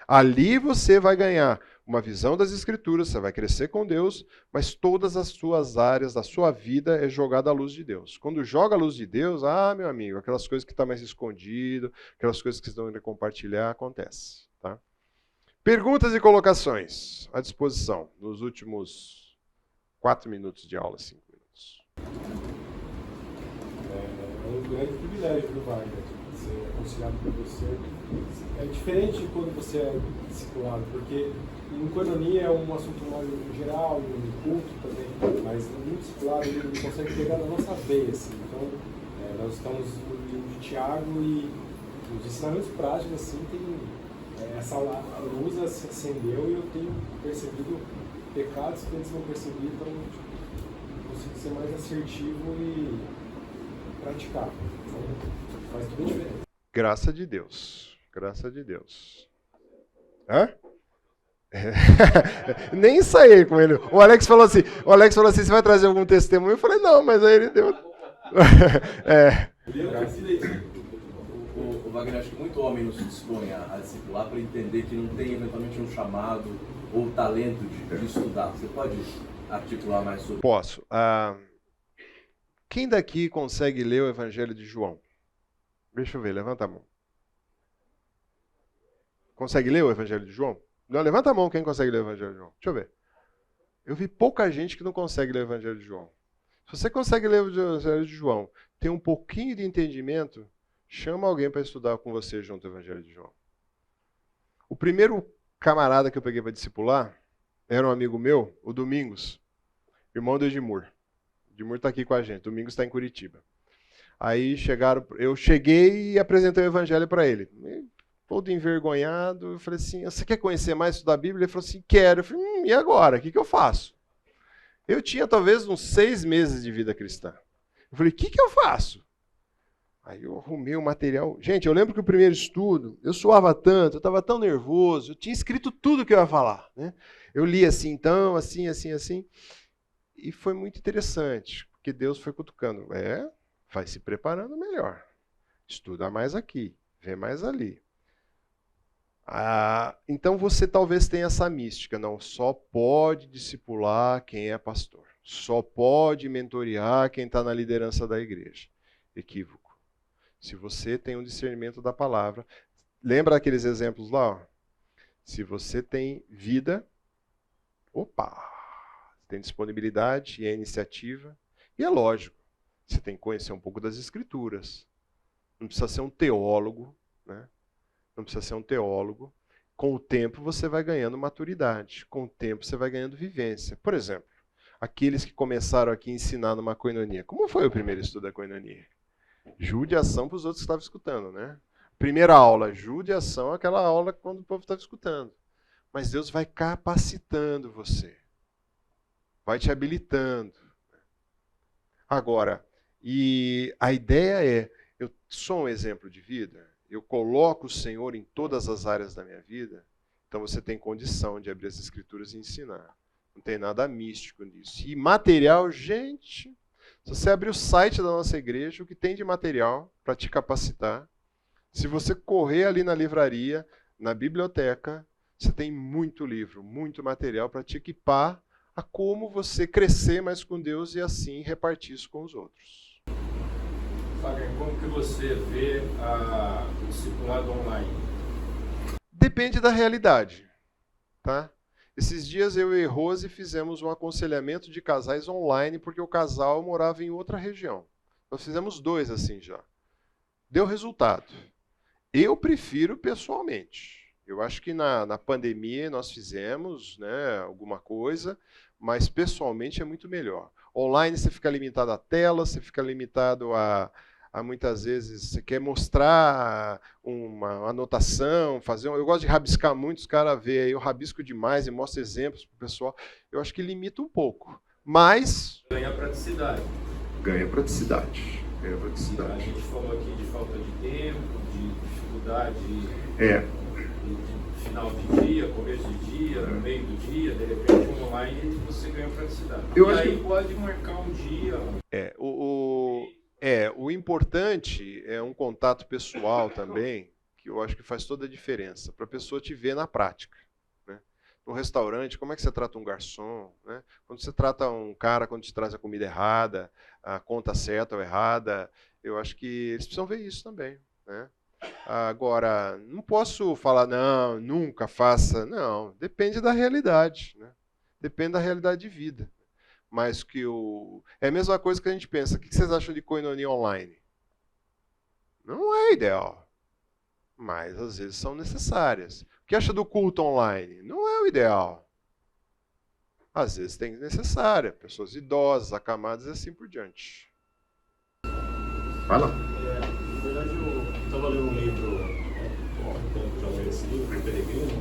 Ali você vai ganhar uma visão das Escrituras, você vai crescer com Deus, mas todas as suas áreas da sua vida é jogada à luz de Deus. Quando joga a luz de Deus, meu amigo, aquelas coisas que estão mais escondidas, aquelas coisas que estão indo compartilhar, acontece. Tá? Perguntas e colocações à disposição nos últimos 4 minutos de aula, 5 minutos. É um grande privilégio do Wagner ser aconselhado por você. É diferente quando você é discipulado, porque em coinonia é um assunto mais geral, no culto também, mas no discipulado ele consegue pegar na nossa veia, assim. Então, nós estamos no livro de Tiago e os ensinamentos práticos, assim, tem essa luz se acendeu e eu tenho percebido pecados que eles não percebiam, então consigo ser mais assertivo e praticar. Então, faz tudo diferente. Graças de Deus. Graças de Deus. Hã? Nem saí com ele. O Alex falou assim, você vai trazer algum testemunho? Eu falei, não, mas aí ele deu... O Wagner, acho que muito homem não se dispõe a discipular para entender que não tem eventualmente um chamado ou talento de estudar. Você pode articular mais sobre isso? Posso. Quem daqui consegue ler o Evangelho de João? Deixa eu ver, levanta a mão. Consegue ler o Evangelho de João? Não, levanta a mão quem consegue ler o Evangelho de João. Deixa eu ver. Eu vi pouca gente que não consegue ler o Evangelho de João. Se você consegue ler o Evangelho de João, tem um pouquinho de entendimento, chama alguém para estudar com você junto ao Evangelho de João. O primeiro camarada que eu peguei para discipular era um amigo meu, o Domingos, irmão do Edmur. O Edmur está aqui com a gente, Domingos está em Curitiba. Aí eu cheguei e apresentei o Evangelho para ele. Todo envergonhado, eu falei assim, você quer conhecer mais estudar a Bíblia? Ele falou assim, quero. Eu falei, e agora? O que eu faço? Eu tinha talvez uns 6 meses de vida cristã. Eu falei, o que eu faço? Aí eu arrumei o material. Gente, eu lembro que o primeiro estudo, eu suava tanto, eu estava tão nervoso, eu tinha escrito tudo que eu ia falar. Né? Eu li assim, então, assim. E foi muito interessante, porque Deus foi cutucando. Vai se preparando melhor. Estuda mais aqui, vê mais ali. Então você talvez tenha essa mística, não, só pode discipular quem é pastor, só pode mentorear quem está na liderança da igreja. Equívoco. Se você tem um discernimento da palavra, lembra aqueles exemplos lá? Ó? Se você tem vida, tem disponibilidade e é iniciativa, e é lógico, você tem que conhecer um pouco das escrituras. Não precisa ser um teólogo, né? Não precisa ser um teólogo. Com o tempo você vai ganhando maturidade. Com o tempo você vai ganhando vivência. Por exemplo, aqueles que começaram aqui a ensinar numa koinonia. Como foi o primeiro estudo da koinonia? Judiação para os outros que estavam escutando, né? Primeira aula, judiação, aquela aula quando o povo estava escutando. Mas Deus vai capacitando você. Vai te habilitando. Agora, e a ideia é, eu sou um exemplo de vida? Eu coloco o Senhor em todas as áreas da minha vida, então você tem condição de abrir as Escrituras e ensinar. Não tem nada místico nisso. E material, gente, se você abrir o site da nossa igreja, o que tem de material para te capacitar, se você correr ali na livraria, na biblioteca, você tem muito livro, muito material para te equipar a como você crescer mais com Deus e assim repartir isso com os outros. Wagner, como que você vê o discipulado online? Depende da realidade, tá? Esses dias eu e Rose fizemos um aconselhamento de casais online porque o casal morava em outra região. Nós fizemos 2 assim já. Deu resultado. Eu prefiro pessoalmente. Eu acho que na pandemia nós fizemos, né, alguma coisa, mas pessoalmente é muito melhor. Online você fica limitado à tela, você fica limitado a muitas vezes você quer mostrar uma anotação, eu gosto de rabiscar muito, os caras veem aí, eu rabisco demais e mostro exemplos para o pessoal. Eu acho que limita um pouco, mas... Ganha praticidade. Ganha praticidade. A gente falou aqui de falta de tempo, de dificuldade de final de dia, começo de dia, no meio do dia, de repente online você ganha praticidade. Pode marcar um dia... O importante é um contato pessoal também, que eu acho que faz toda a diferença, para a pessoa te ver na prática. Né? No restaurante, como é que você trata um garçom? Né? Quando você trata um cara, quando te traz a comida errada, a conta certa ou errada, eu acho que eles precisam ver isso também. Né? Agora, não posso falar, não, nunca faça. Não, depende da realidade. Né? Depende da realidade de vida. Mas é a mesma coisa que a gente pensa. O que vocês acham de koinonia online? Não é ideal. Mas às vezes são necessárias. O que acha do culto online? Não é o ideal. Às vezes tem necessária. Pessoas idosas, acamadas e assim por diante. Vai lá. Na verdade, eu estava lendo um livro, há um tempo já li esse livro, O Peregrino.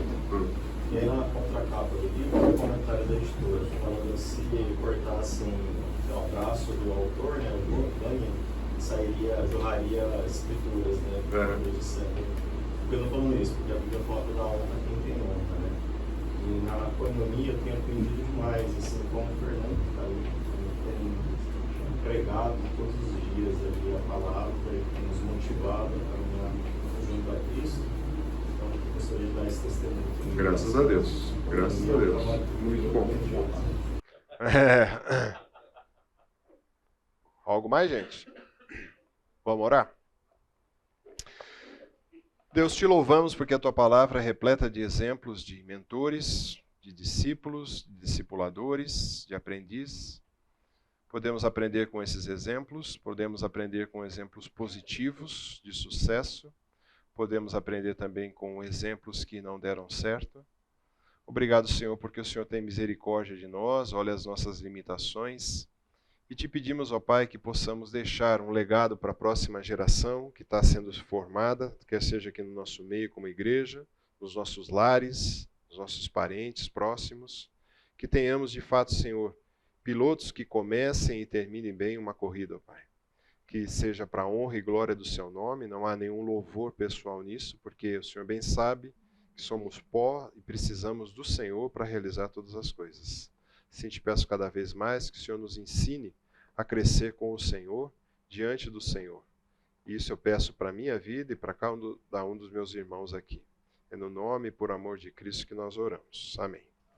E aí na contracapa do livro, tem um comentário da editora, falando se cortassem o braço do autor, né, o Bunyan, jorraria escrituras, né, de sangue. Por que eu estou falando isso? Porque a Bíblia fala da honra quem tem honra, né? E na koinonia eu tenho aprendido demais, assim, como o Fernando está aí, tem pregado todos os dias ali a palavra, que tem nos motivado a caminhar junto a Cristo. Gostaria de dar esse testemunho. Graças a Deus. Graças a Deus. Muito bom. Algo mais, gente? Vamos orar? Deus, te louvamos porque a tua palavra é repleta de exemplos de mentores, de discípulos, de discipuladores, de aprendizes. Podemos aprender com esses exemplos, podemos aprender com exemplos positivos de sucesso, podemos aprender também com exemplos que não deram certo. Obrigado, Senhor, porque o Senhor tem misericórdia de nós, olha as nossas limitações. E te pedimos, ó Pai, que possamos deixar um legado para a próxima geração que está sendo formada, quer seja aqui no nosso meio como igreja, nos nossos lares, nos nossos parentes próximos. Que tenhamos de fato, Senhor, pilotos que comecem e terminem bem uma corrida, ó Pai. Que seja para a honra e glória do seu nome, não há nenhum louvor pessoal nisso, porque o Senhor bem sabe que somos pó e precisamos do Senhor para realizar todas as coisas. Assim te peço cada vez mais que o Senhor nos ensine a crescer com o Senhor, diante do Senhor. Isso eu peço para a minha vida e para cada um dos meus irmãos aqui. É no nome e por amor de Cristo que nós oramos. Amém.